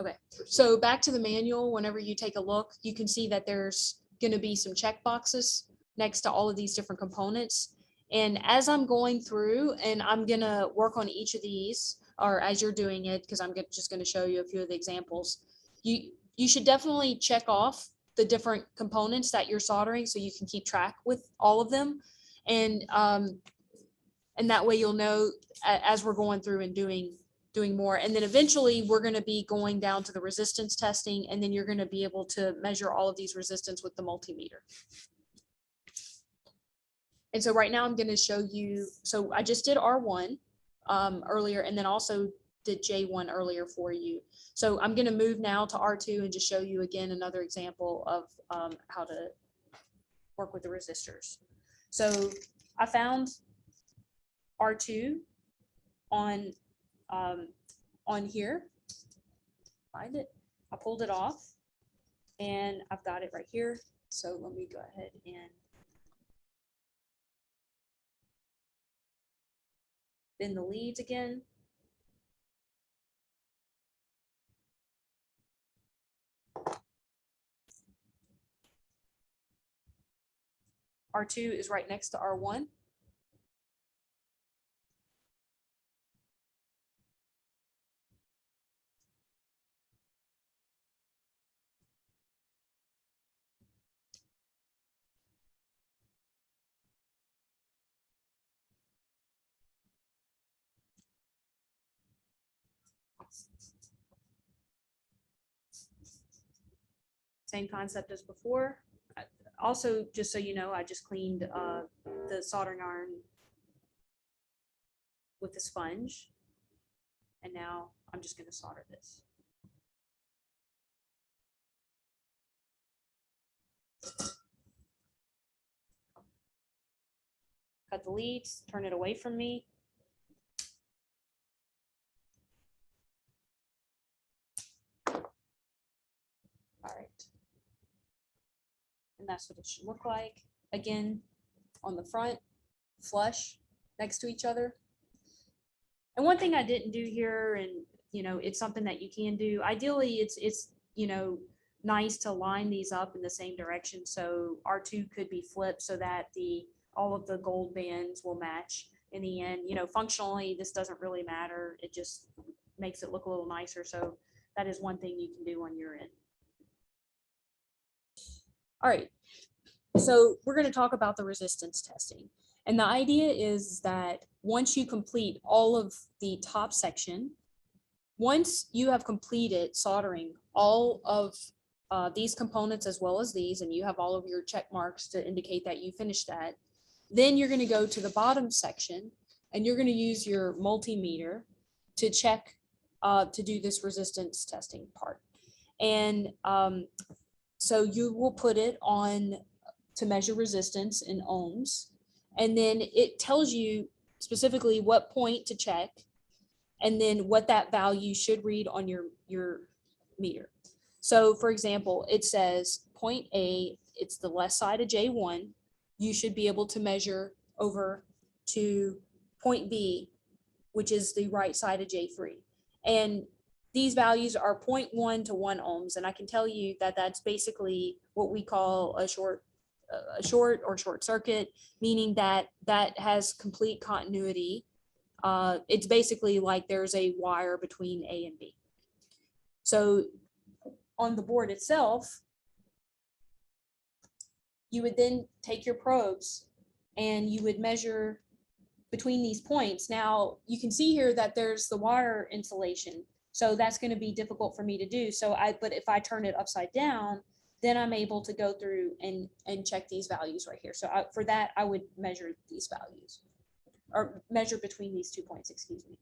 Okay, so back to the manual, whenever you take a look, you can see that there's going to be some check boxes next to all of these different components. And as I'm going through and I'm going to work on each of these, or as you're doing it, because I'm just going to show you a few of the examples, you should definitely check off the different components that you're soldering so you can keep track with all of them. And that way you'll know as we're going through and doing more. And then eventually we're going to be going down to the resistance testing, and then you're going to be able to measure all of these resistance with the multimeter. And so right now I'm going to show you, so I just did R1 earlier, and then also did J1 earlier for you. So I'm going to move now to R2 and just show you again another example of how to work with the resistors. So I found R2 on here. Find it. I pulled it off, and I've got it right here. So let me go ahead and bend the leads again. R2 is right next to R1. Same concept as before. Also, just so you know, I just cleaned the soldering iron with a sponge, and now I'm just going to solder this. Cut the leads, turn it away from me. All right. And that's what it should look like. Again, on the front, flush next to each other. And one thing I didn't do here, and it's something that you can do. Ideally, it's nice to line these up in the same direction. So R2 could be flipped so that all of the gold bands will match in the end. Functionally, this doesn't really matter. It just makes it look a little nicer. So that is one thing you can do on your end. All right, so we're going to talk about the resistance testing. And the idea is that once you complete all of the top section, once you have completed soldering all of these components as well as these, and you have all of your check marks to indicate that you finished that, then you're going to go to the bottom section and you're going to use your multimeter to check, to do this resistance testing part. And so you will put it on to measure resistance in ohms. And then it tells you specifically what point to check and then what that value should read on your meter. So for example, it says point A, it's the left side of J1. You should be able to measure over to point B, which is the right side of J3. And these values are 0.1 to 1 ohms. And I can tell you that that's basically what we call a short or short circuit, meaning that that has complete continuity. It's basically like there's a wire between A and B. So on the board itself, you would then take your probes and you would measure between these points. Now you can see here that there's the wire insulation. So that's going to be difficult for me to do. But if I turn it upside down, then I'm able to go through and check these values right here. So for that, I would measure these values, or measure between these 2 points, excuse me.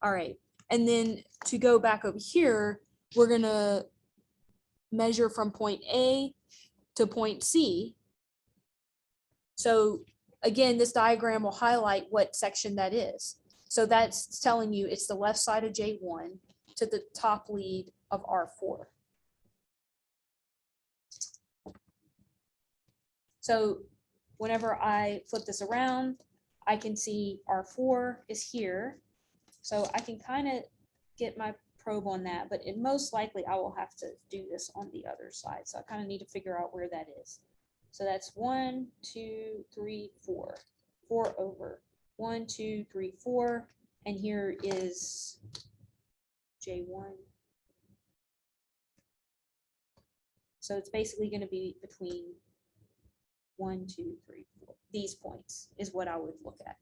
All right, and then to go back over here, we're gonna measure from point A to point C. So again, this diagram will highlight what section that is. So that's telling you it's the left side of J1 to the top lead of R4. So whenever I flip this around, I can see R4 is here. So I can kind of get my probe on that, but most likely I will have to do this on the other side. So I kind of need to figure out where that is. So that's 1, 2, 3, 4, 4 over 1, 2, 3, 4. And here is J1. So it's basically going to be between 1, 2, 3, 4. These points is what I would look at.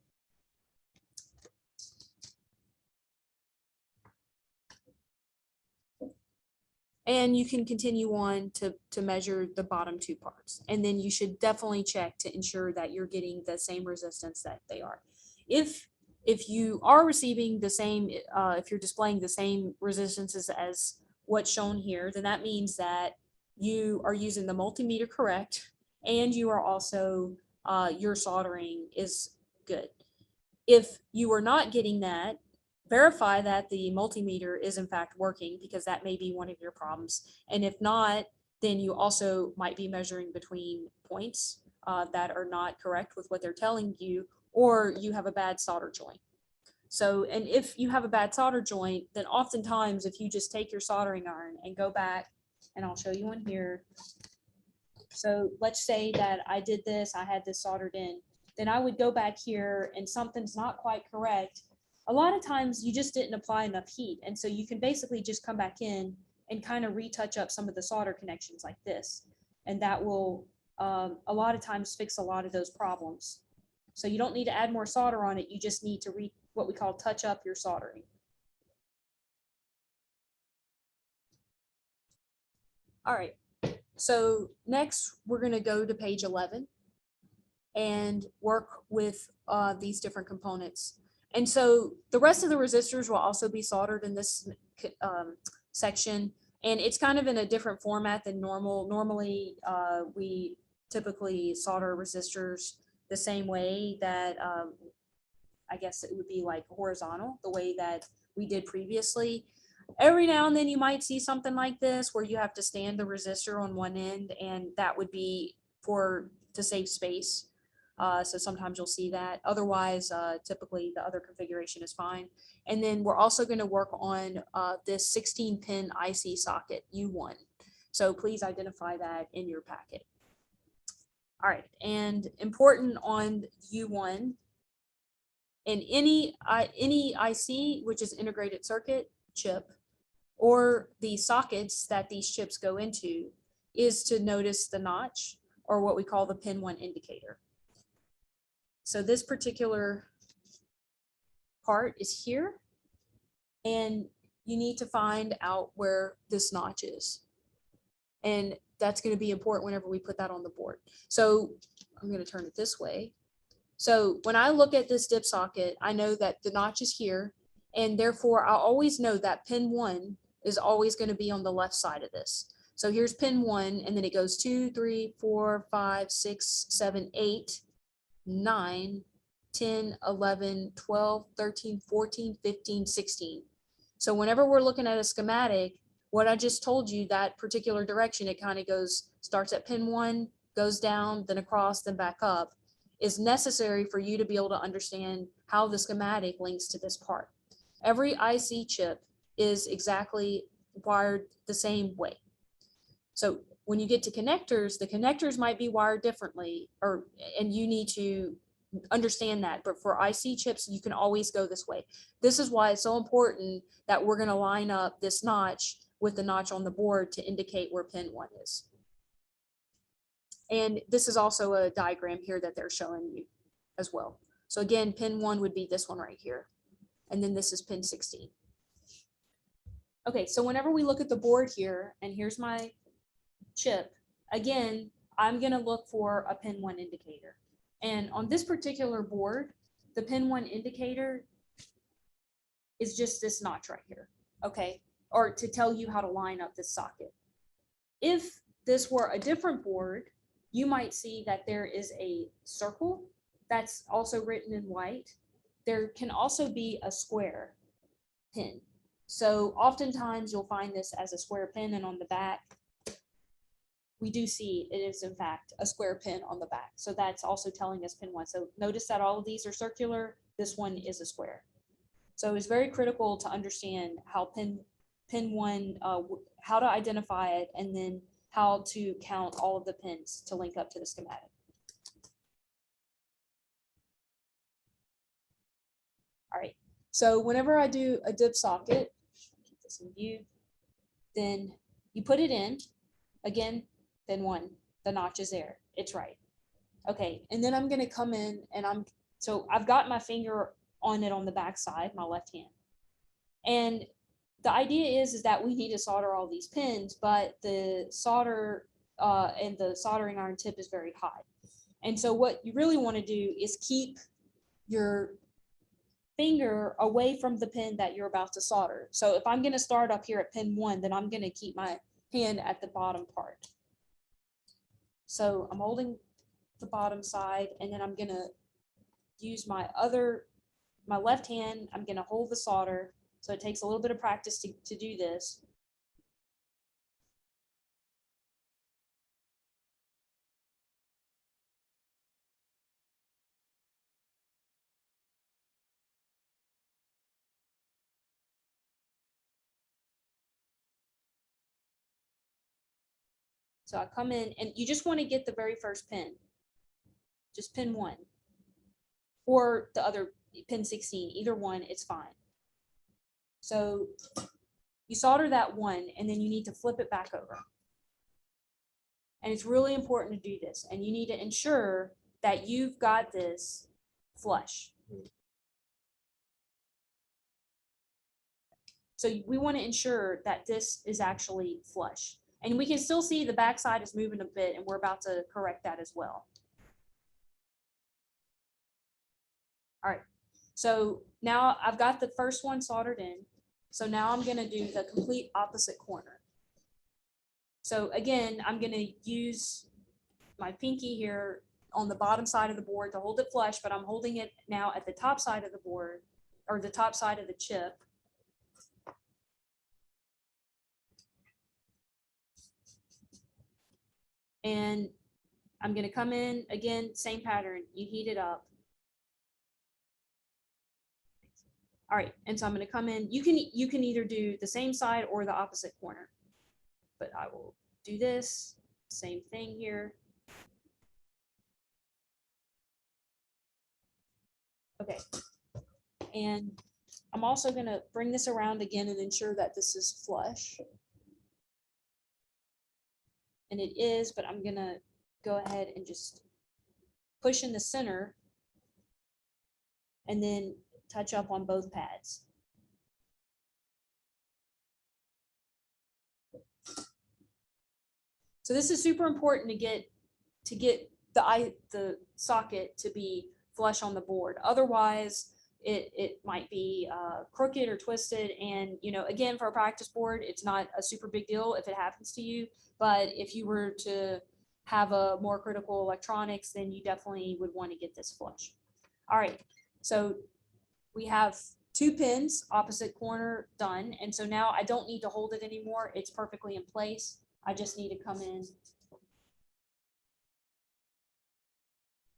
And you can continue on to measure the bottom 2 parts. And then you should definitely check to ensure that you're getting the same resistance that they are. If you are receiving the same, if you're displaying the same resistances as what's shown here, then that means that you are using the multimeter correct, and you are also, your soldering is good. If you are not getting that, verify that the multimeter is in fact working, because that may be one of your problems. And if not, then you also might be measuring between points that are not correct with what they're telling you, or you have a bad solder joint. So, and if you have a bad solder joint, then oftentimes if you just take your soldering iron and go back, and I'll show you one here. So let's say that I did this, I had this soldered in, then I would go back here and something's not quite correct. A lot of times you just didn't apply enough heat. And so you can basically just come back in and kind of retouch up some of the solder connections like this. And that will a lot of times fix a lot of those problems. So you don't need to add more solder on it. You just need to what we call touch up your soldering. All right. So next we're going to go to page 11 and work with these different components. And so the rest of the resistors will also be soldered in this section, and it's kind of in a different format than normal. Normally, we typically solder resistors the same way that I guess it would be like horizontal, the way that we did previously. Every now and then you might see something like this where you have to stand the resistor on one end, and that would be to save space. So sometimes you'll see that. Otherwise, typically the other configuration is fine. And then we're also going to work on this 16-pin IC socket U1. So please identify that in your packet. All right, and important on U1 And any IC, which is integrated circuit chip, or the sockets that these chips go into, is to notice the notch, or what we call the pin 1 indicator. So this particular part is here, and you need to find out where this notch is. And that's going to be important whenever we put that on the board. So I'm going to turn it this way. So when I look at this dip socket, I know that the notch is here, and therefore I'll always know that pin 1 is always going to be on the left side of this. So here's pin 1, and then it goes 2, 3, 4, 5, 6, 7, 8, 9, 10, 11, 12, 13, 14, 15, 16. So whenever we're looking at a schematic, what I just told you, that particular direction, it kind of goes, starts at pin 1, goes down, then across, then back up, is necessary for you to be able to understand how the schematic links to this part. Every IC chip is exactly wired the same way. So when you get to connectors, the connectors might be wired differently, and you need to understand that. But for IC chips, you can always go this way. This is why it's so important that we're going to line up this notch with the notch on the board to indicate where pin 1 is. And this is also a diagram here that they're showing you as well. So again, pin 1 would be this one right here. And then this is pin 16. Okay, so whenever we look at the board here, and here's my chip, again, I'm going to look for a pin 1 indicator. And on this particular board, the pin 1 indicator is just this notch right here, okay? Or to tell you how to line up this socket. If this were a different board, you might see that there is a circle that's also written in white. There can also be a square pin. So oftentimes you'll find this as a square pin, and on the back, we do see it is in fact a square pin on the back. So that's also telling us pin 1. So notice that all of these are circular. This one is a square. So it's very critical to understand how pin 1, how to identify it, and then how to count all of the pins to link up to the schematic. All right, so whenever I do a dip socket, keep this in view, then you put it in, again, pin 1, the notch is there, it's right. Okay, and then I'm gonna come in and so I've got my finger on it on the back side, my left hand. And the idea is that we need to solder all these pins, but the solder and the soldering iron tip is very hot. And so what you really want to do is keep your finger away from the pin that you're about to solder. So if I'm going to start up here at pin 1, then I'm going to keep my hand at the bottom part. So I'm holding the bottom side, and then I'm going to use my left hand. I'm going to hold the solder. So it takes a little bit of practice to do this. So I come in, and you just want to get the very first pin, just pin 1, or the other pin 16, either one, it's fine. So you solder that one, and then you need to flip it back over. And it's really important to do this, and you need to ensure that you've got this flush. So we want to ensure that this is actually flush. And we can still see the backside is moving a bit, and we're about to correct that as well. All right, so now I've got the first one soldered in. So now I'm going to do the complete opposite corner. So again, I'm going to use my pinky here on the bottom side of the board to hold it flush, but I'm holding it now at the top side of the board, or the top side of the chip. And I'm going to come in again, same pattern. You heat it up. All right, and so I'm going to come in. You can either do the same side or the opposite corner, but I will do this same thing here. Okay, And I'm also going to bring this around again and ensure that this is flush. And it is, but I'm going to go ahead and just push in the center and then touch up on both pads. So this is super important to get the socket to be flush on the board. Otherwise, it might be crooked or twisted. And again, for a practice board, it's not a super big deal if it happens to you. But if you were to have a more critical electronics, then you definitely would want to get this flush. All right, so we have 2 pins, opposite corner done. And so now I don't need to hold it anymore. It's perfectly in place. I just need to come in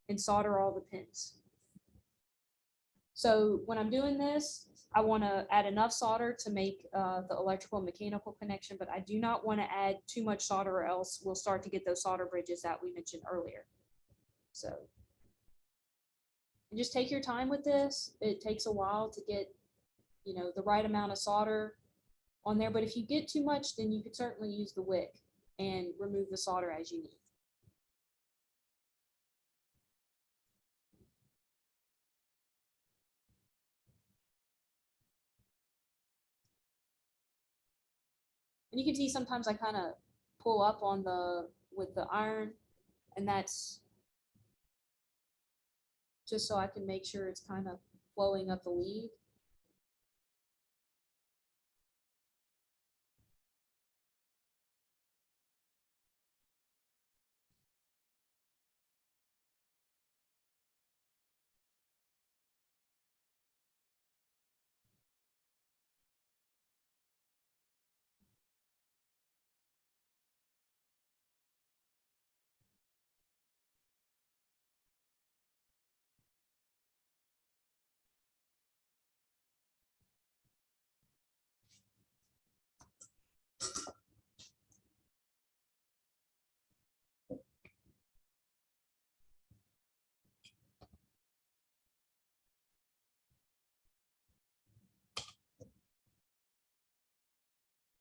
and solder all the pins. So when I'm doing this, I want to add enough solder to make the electrical and mechanical connection, but I do not want to add too much solder or else we'll start to get those solder bridges that we mentioned earlier. So and just take your time with this. It takes a while to get, the right amount of solder on there, but if you get too much, then you could certainly use the wick and remove the solder as you need. And you can see sometimes I kind of pull up on with the iron, and that's just so I can make sure it's kind of flowing up the lead.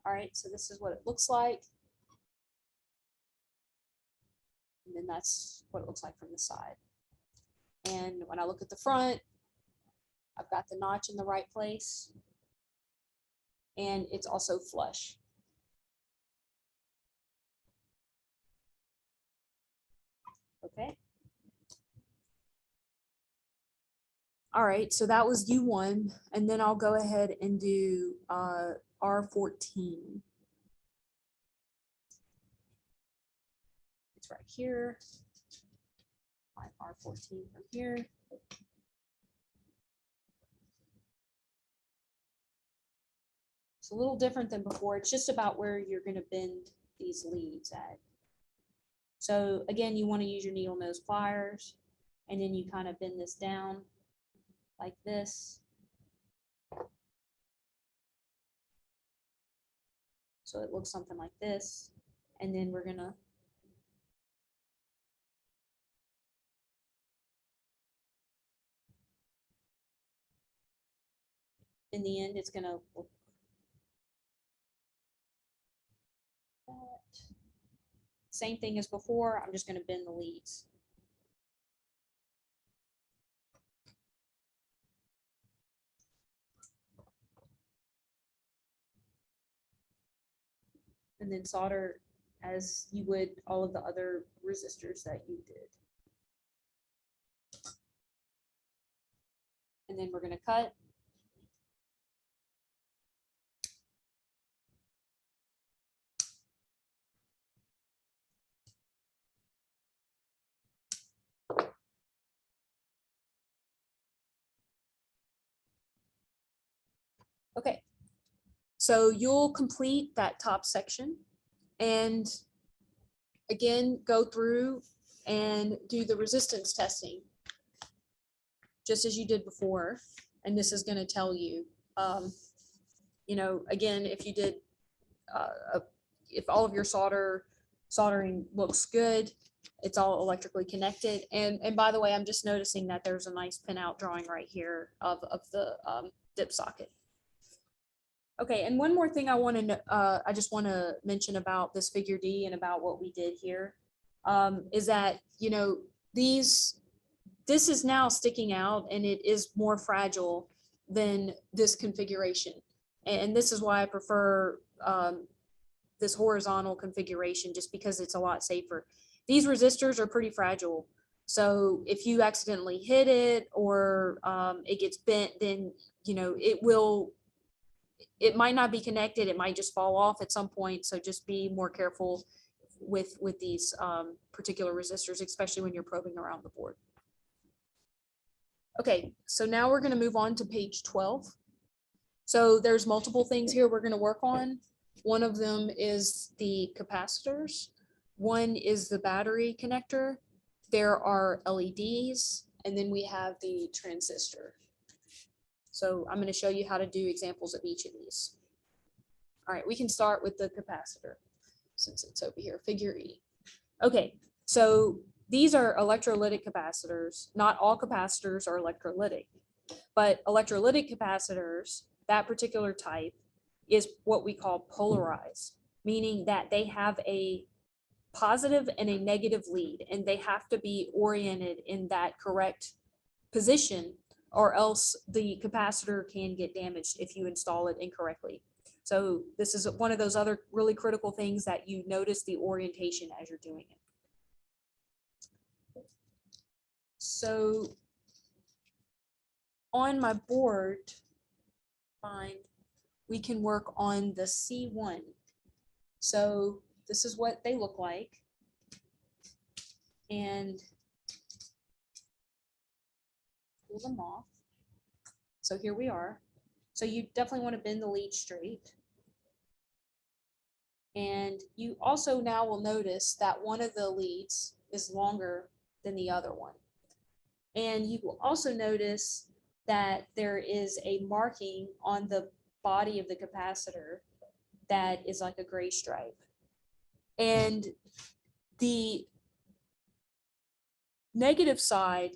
All right, so this is what it looks like. And then that's what it looks like from the side. And when I look at the front, I've got the notch in the right place. And it's also flush. Okay. All right, so that was U1, and then I'll go ahead and do R14. It's right here. My R14 from here. It's a little different than before. It's just about where you're going to bend these leads at. So again, you want to use your needle nose pliers, and then you kind of bend this down like this. So it looks something like this. And then we're gonna in the end, it's gonna look like that. Same thing as before, I'm just gonna bend the leads. And then solder as you would all of the other resistors that you did. And then we're going to cut. Okay, so you'll complete that top section and again, go through and do the resistance testing just as you did before. And this is going to tell you, again, if you did, if all of your soldering looks good, It's all electrically connected. And by the way, I'm just noticing that there's a nice pinout drawing right here of the dip socket. Okay, and one more thing I just want to mention about this figure D and about what we did here is that, you know, this is now sticking out and it is more fragile than this configuration. And this is why I prefer this horizontal configuration, just because it's a lot safer. These resistors are pretty fragile. So if you accidentally hit it or it gets bent, then, you know, it might not be connected. It might just fall off at some point. So just be more careful with these particular resistors, especially when you're probing around the board. Okay, so now we're going to move on to page 12. So there's multiple things here we're going to work on. One of them is the capacitors. One is the battery connector. There are LEDs, and then we have the transistor. So I'm going to show you how to do examples of each of these. All right, we can start with the capacitor since it's over here, figure E. Okay, so these are electrolytic capacitors. Not all capacitors are electrolytic, but electrolytic capacitors, that particular type, is what we call polarized, meaning that they have a positive and a negative lead, and they have to be oriented in that correct position, or else the capacitor can get damaged if you install it incorrectly. So this is one of those other really critical things that you notice the orientation as you're doing it. So on my board, fine, we can work on the C1. So this is what they look like. And pull them off. So here we are. So you definitely want to bend the lead straight. And you also now will notice that one of the leads is longer than the other one. And you will also notice that there is a marking on the body of the capacitor that is like a gray stripe. And the negative side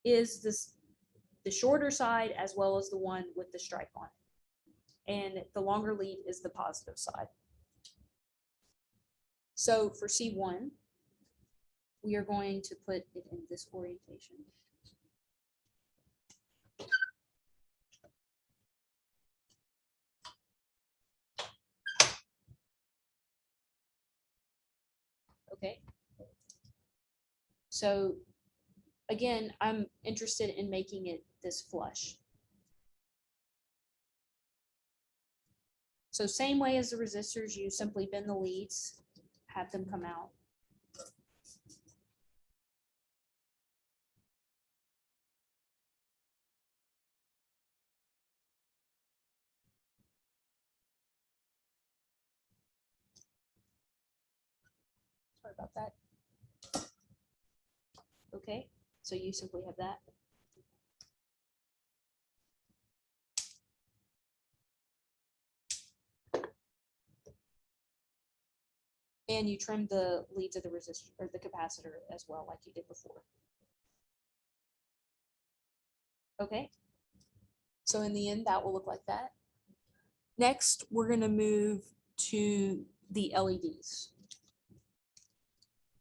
is the shorter side as well as the one with the stripe on it. And the longer lead is the positive side. So for C1, we are going to put it in this orientation. Okay. So again, I'm interested in making it this flush. So same way as the resistors, you simply bend the leads, have them come out. Sorry about that. Okay, so you simply have that. And you trim the leads of the resistor or the capacitor as well, like you did before. Okay, so in the end, that will look like that. Next, we're going to move to the LEDs.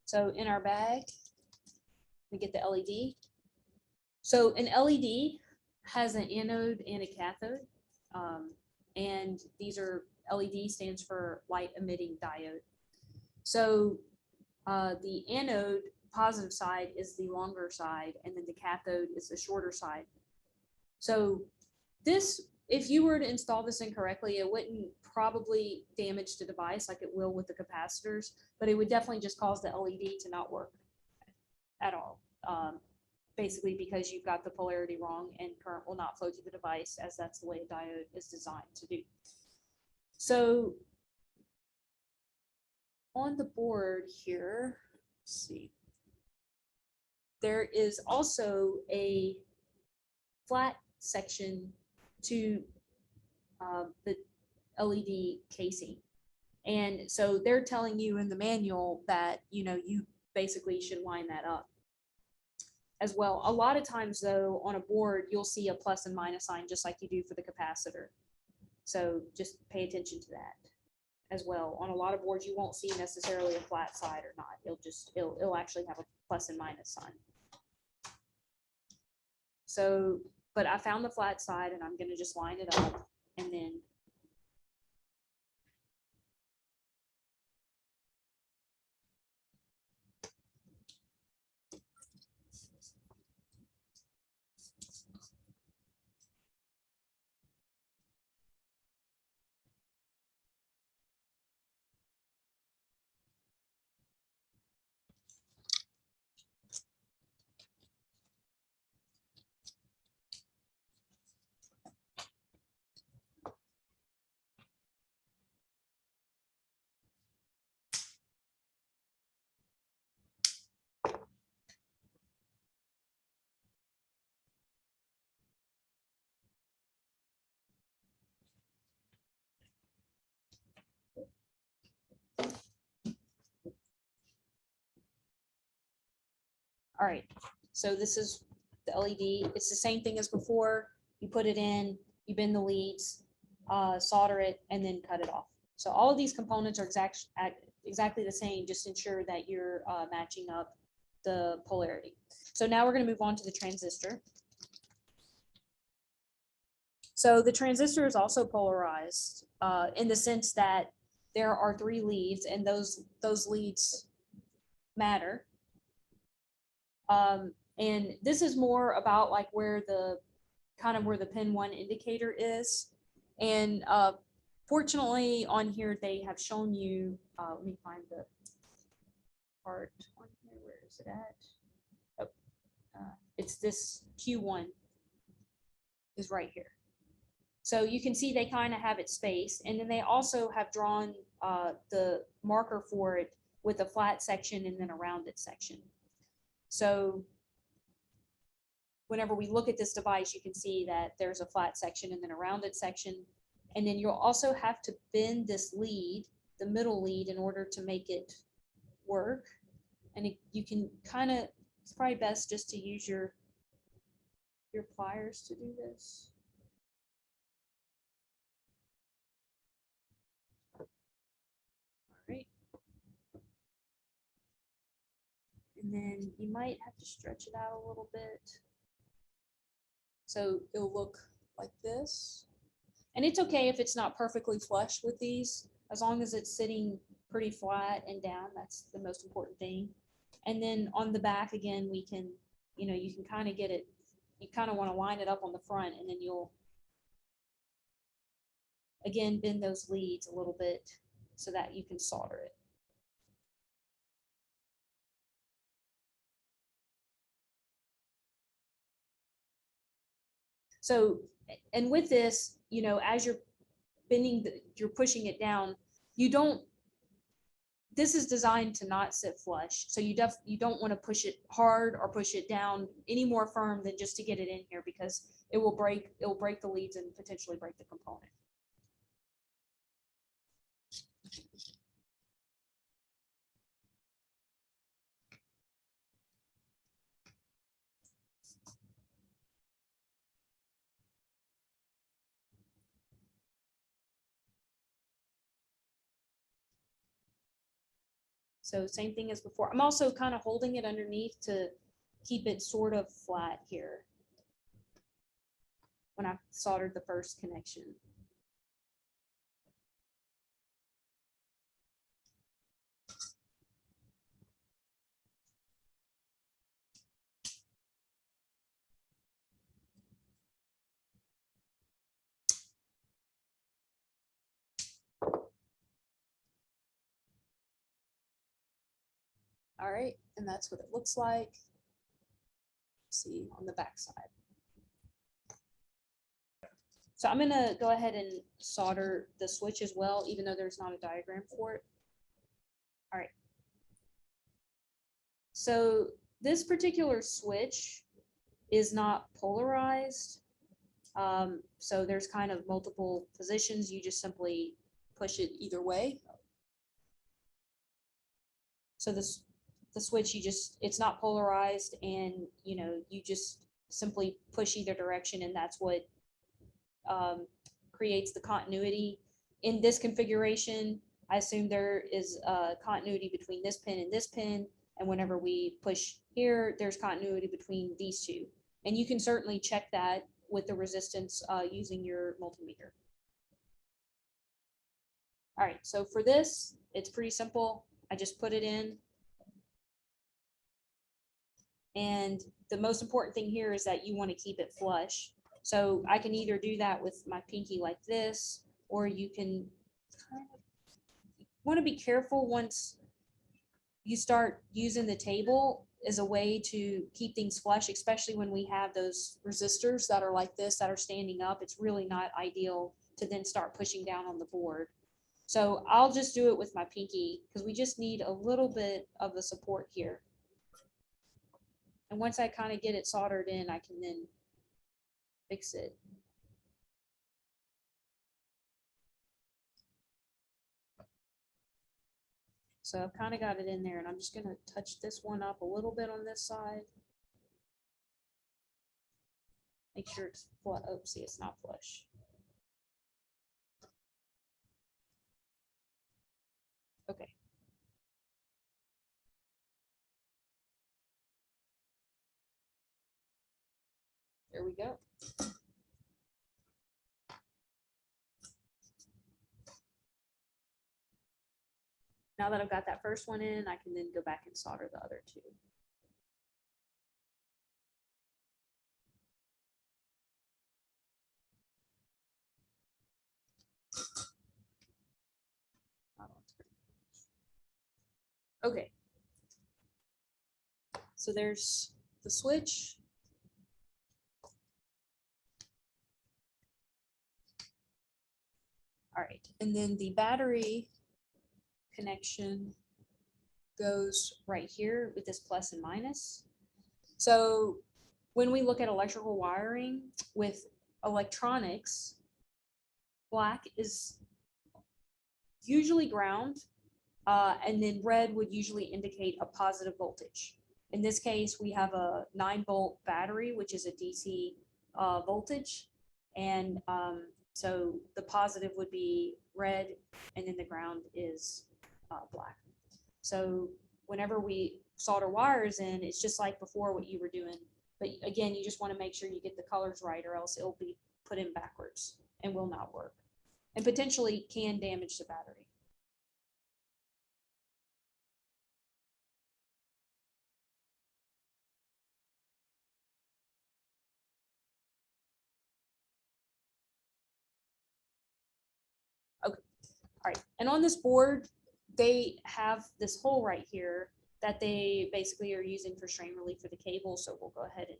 So in our bag, we get the LED. So an LED has an anode and a cathode. And these are, LED stands for light emitting diode. So the anode positive side is the longer side, and then the cathode is the shorter side. So this, if you were to install this incorrectly, it wouldn't probably damage the device like it will with the capacitors, but it would definitely just cause the LED to not work at all. Basically because you've got the polarity wrong and current will not flow through the device, as that's the way a diode is designed to do. So on the board here, let's see, there is also a flat section to the LED casing. And so they're telling you in the manual that, you know, you basically you should line that up as well. A lot of times though, on a board, you'll see a plus and minus sign just like you do for the capacitor. So just pay attention to that as well. On a lot of boards, you won't see necessarily a flat side or not. It'll actually have a plus and minus sign. So, but I found the flat side and I'm going to just line it up and then all right, so this is the LED. It's the same thing as before. You put it in, you bend the leads, solder it, and then cut it off. So all of these components are exactly the same. Just ensure that you're matching up the polarity. So now we're going to move on to the transistor. So the transistor is also polarized in the sense that there are 3 leads, and those leads matter. And this is more about like where the pin 1 indicator is. And fortunately on here, they have shown you, let me find the part on here. Where is it at? Oh, it's this Q1 is right here. So you can see they kind of have it spaced. And then they also have drawn the marker for it with a flat section and then a rounded section. So whenever we look at this device, you can see that there's a flat section and then a rounded section. And then you'll also have to bend this lead, the middle lead, in order to make it work. And you can kind of, it's probably best just to use your pliers to do this. All right. And then you might have to stretch it out a little bit. So it'll look like this. And it's okay if it's not perfectly flush with these, as long as it's sitting pretty flat and down. That's the most important thing. And then on the back again, we can, you can kind of get it, you kind of want to line it up on the front, and then you'll again bend those leads a little bit so that you can solder it. So, and with this, as you're bending, you're pushing it down, this is designed to not sit flush. So you don't want to push it hard or push it down any more firm than just to get it in here, because it will break the leads and potentially break the component. So same thing as before. I'm also kind of holding it underneath to keep it sort of flat here when I soldered the first connection. All right, and that's what it looks like. Let's see on the back side. So I'm gonna go ahead and solder the switch as well, even though there's not a diagram for it. All right. So this particular switch is not polarized. So there's kind of multiple positions. You just simply push it either way. So this the switch, it's not polarized, and you just simply push either direction, and that's what creates the continuity. In this configuration, I assume there is a continuity between this pin and this pin, and whenever we push here, there's continuity between these two. And you can certainly check that with the resistance using your multimeter. All right, so for this, it's pretty simple. I just put it in. And the most important thing here is that you want to keep it flush. So I can either do that with my pinky like this, or you can kind of want to be careful once you start using the table as a way to keep things flush, especially when we have those resistors that are like this that are standing up. It's really not ideal to then start pushing down on the board. So I'll just do it with my pinky because we just need a little bit of the support here. And once I kind of get it soldered in, I can then fix it. So I've kind of got it in there, and I'm just going to touch this one up a little bit on this side. Make sure it's flush. Oh, see, it's not flush. Okay. There we go. Now that I've got that first one in, I can then go back and solder the other two. Okay. So there's the switch. All right, and then the battery connection goes right here with this plus and minus. So when we look at electrical wiring with electronics, black is usually ground, and then red would usually indicate a positive voltage. In this case, we have a 9-volt battery, which is a DC voltage, and so the positive would be red, and then the ground is black. So whenever we solder wires in, it's just like before what you were doing. But again, you just want to make sure you get the colors right, or else it'll be put in backwards and will not work, and potentially can damage the battery. Okay. All right, and on this board, they have this hole right here that they basically are using for strain relief for the cable. So we'll go ahead and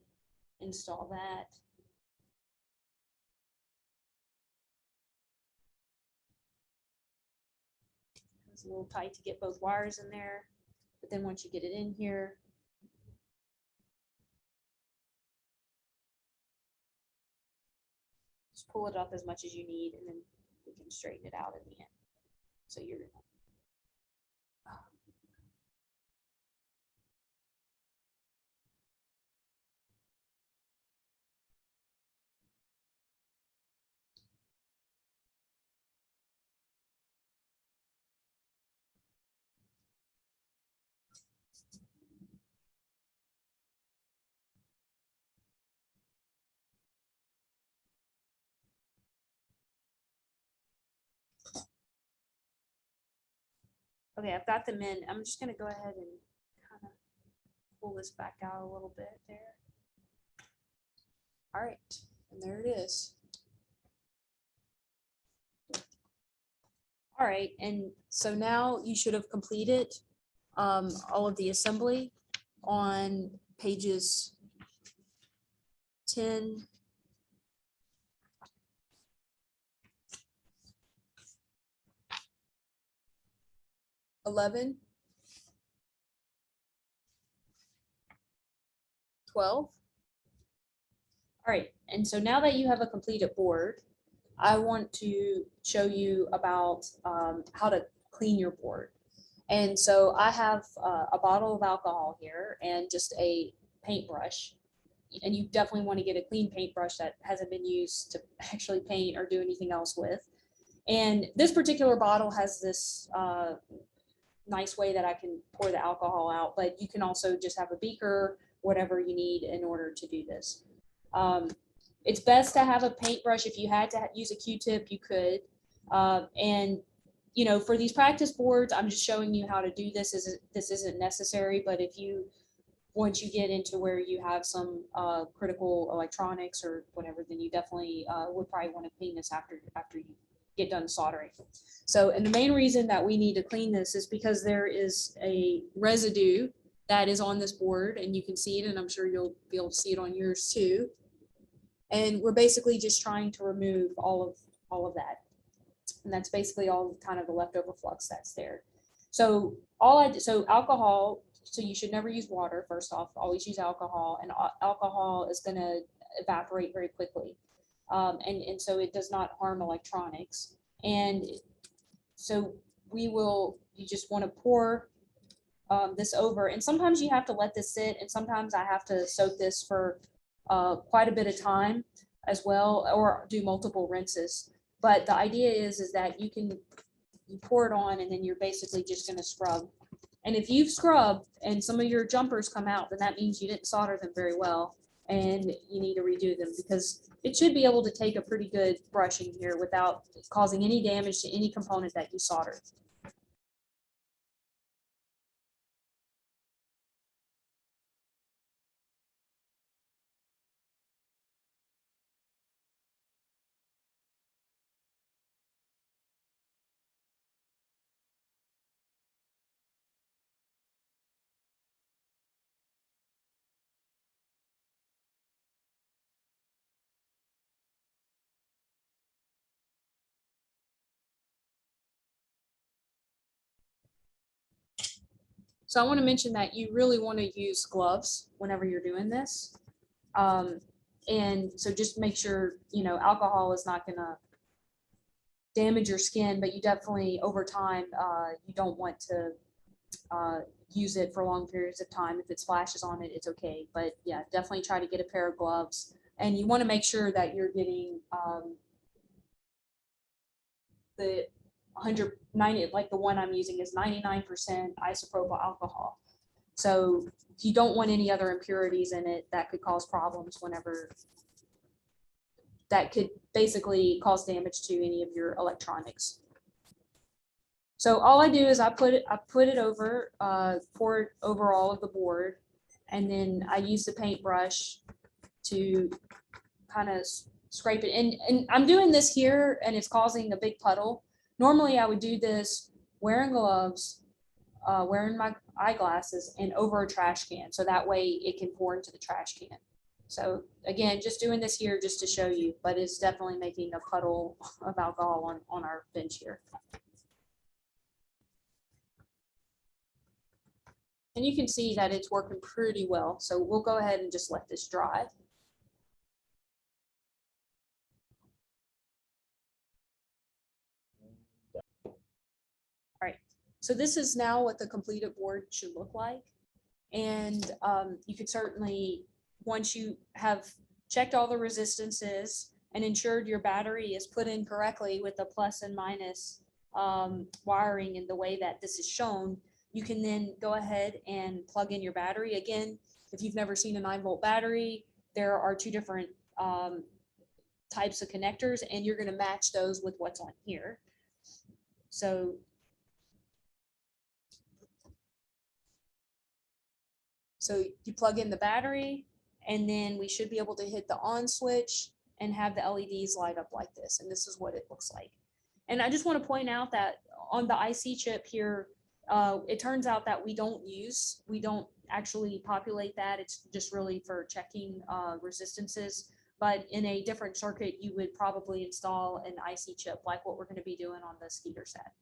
install that. It's a little tight to get both wires in there, but then once you get it in here, just pull it up as much as you need, and then we can straighten it out in the end. So you're okay. I've got them in. I'm just going to go ahead and kind of pull this back out a little bit there. All right, and there it is. All right, and so now you should have completed all of the assembly on pages 10, 11, 12. All right, and so now that you have a completed board, I want to show you about how to clean your board. And so I have a bottle of alcohol here and just a paintbrush. And you definitely want to get a clean paintbrush that hasn't been used to actually paint or do anything else with. And this particular bottle has this nice way that I can pour the alcohol out, but you can also just have a beaker, whatever you need in order to do this. It's best to have a paintbrush. If you had to use a Q-tip, you could. And you know, for these practice boards, I'm just showing you how to do this. This isn't necessary, but if you, once you get into where you have some critical electronics or whatever, then you definitely would probably want to clean this after you get done soldering. So, and the main reason that we need to clean this is because there is a residue that is on this board, and you can see it, and I'm sure you'll be able to see it on yours too. And we're basically just trying to remove all of that. And that's basically all kind of the leftover flux that's there. So so alcohol, so you should never use water, first off, always use alcohol, and alcohol is going to evaporate very quickly. And so it does not harm electronics. And so you just want to pour this over, and sometimes you have to let this sit, and sometimes I have to soak this for quite a bit of time as well, or do multiple rinses. But the idea is that you pour it on, and then you're basically just going to scrub. And if you've scrubbed and some of your jumpers come out, then that means you didn't solder them very well, and you need to redo them, because it should be able to take a pretty good brushing here without causing any damage to any component that you soldered. So I want to mention that you really want to use gloves whenever you're doing this. And so just make sure, you know, alcohol is not going to damage your skin, but you definitely, over time, you don't want to use it for long periods of time. If it splashes on it, it's okay. But yeah, definitely try to get a pair of gloves. And you want to make sure that you're getting the 190, like the one I'm using is 99% isopropyl alcohol. So you don't want any other impurities in it that could cause problems whenever, that could basically cause damage to any of your electronics. So all I do is I put it over, pour it over all of the board, and then I use the paintbrush to kind of scrape it. And I'm doing this here, and it's causing a big puddle. Normally I would do this wearing gloves, wearing my eyeglasses, and over a trash can, so that way it can pour into the trash can. So again, just doing this here just to show you, but it's definitely making a puddle of alcohol on our bench here. And you can see that it's working pretty well. So we'll go ahead and just let this dry. All right, so this is now what the completed board should look like. And you could certainly, once you have checked all the resistances and ensured your battery is put in correctly with the plus and minus wiring in the way that this is shown, you can then go ahead and plug in your battery. Again, if you've never seen a 9-volt battery, there are two different types of connectors, and you're going to match those with what's on here. So you plug in the battery, and then we should be able to hit the on switch and have the LEDs light up like this. And this is what it looks like. And I just want to point out that on the IC chip here, it turns out that we don't actually populate that. It's just really for checking resistances. But in a different circuit, you would probably install an IC chip like what we're going to be doing on the Skeeter set.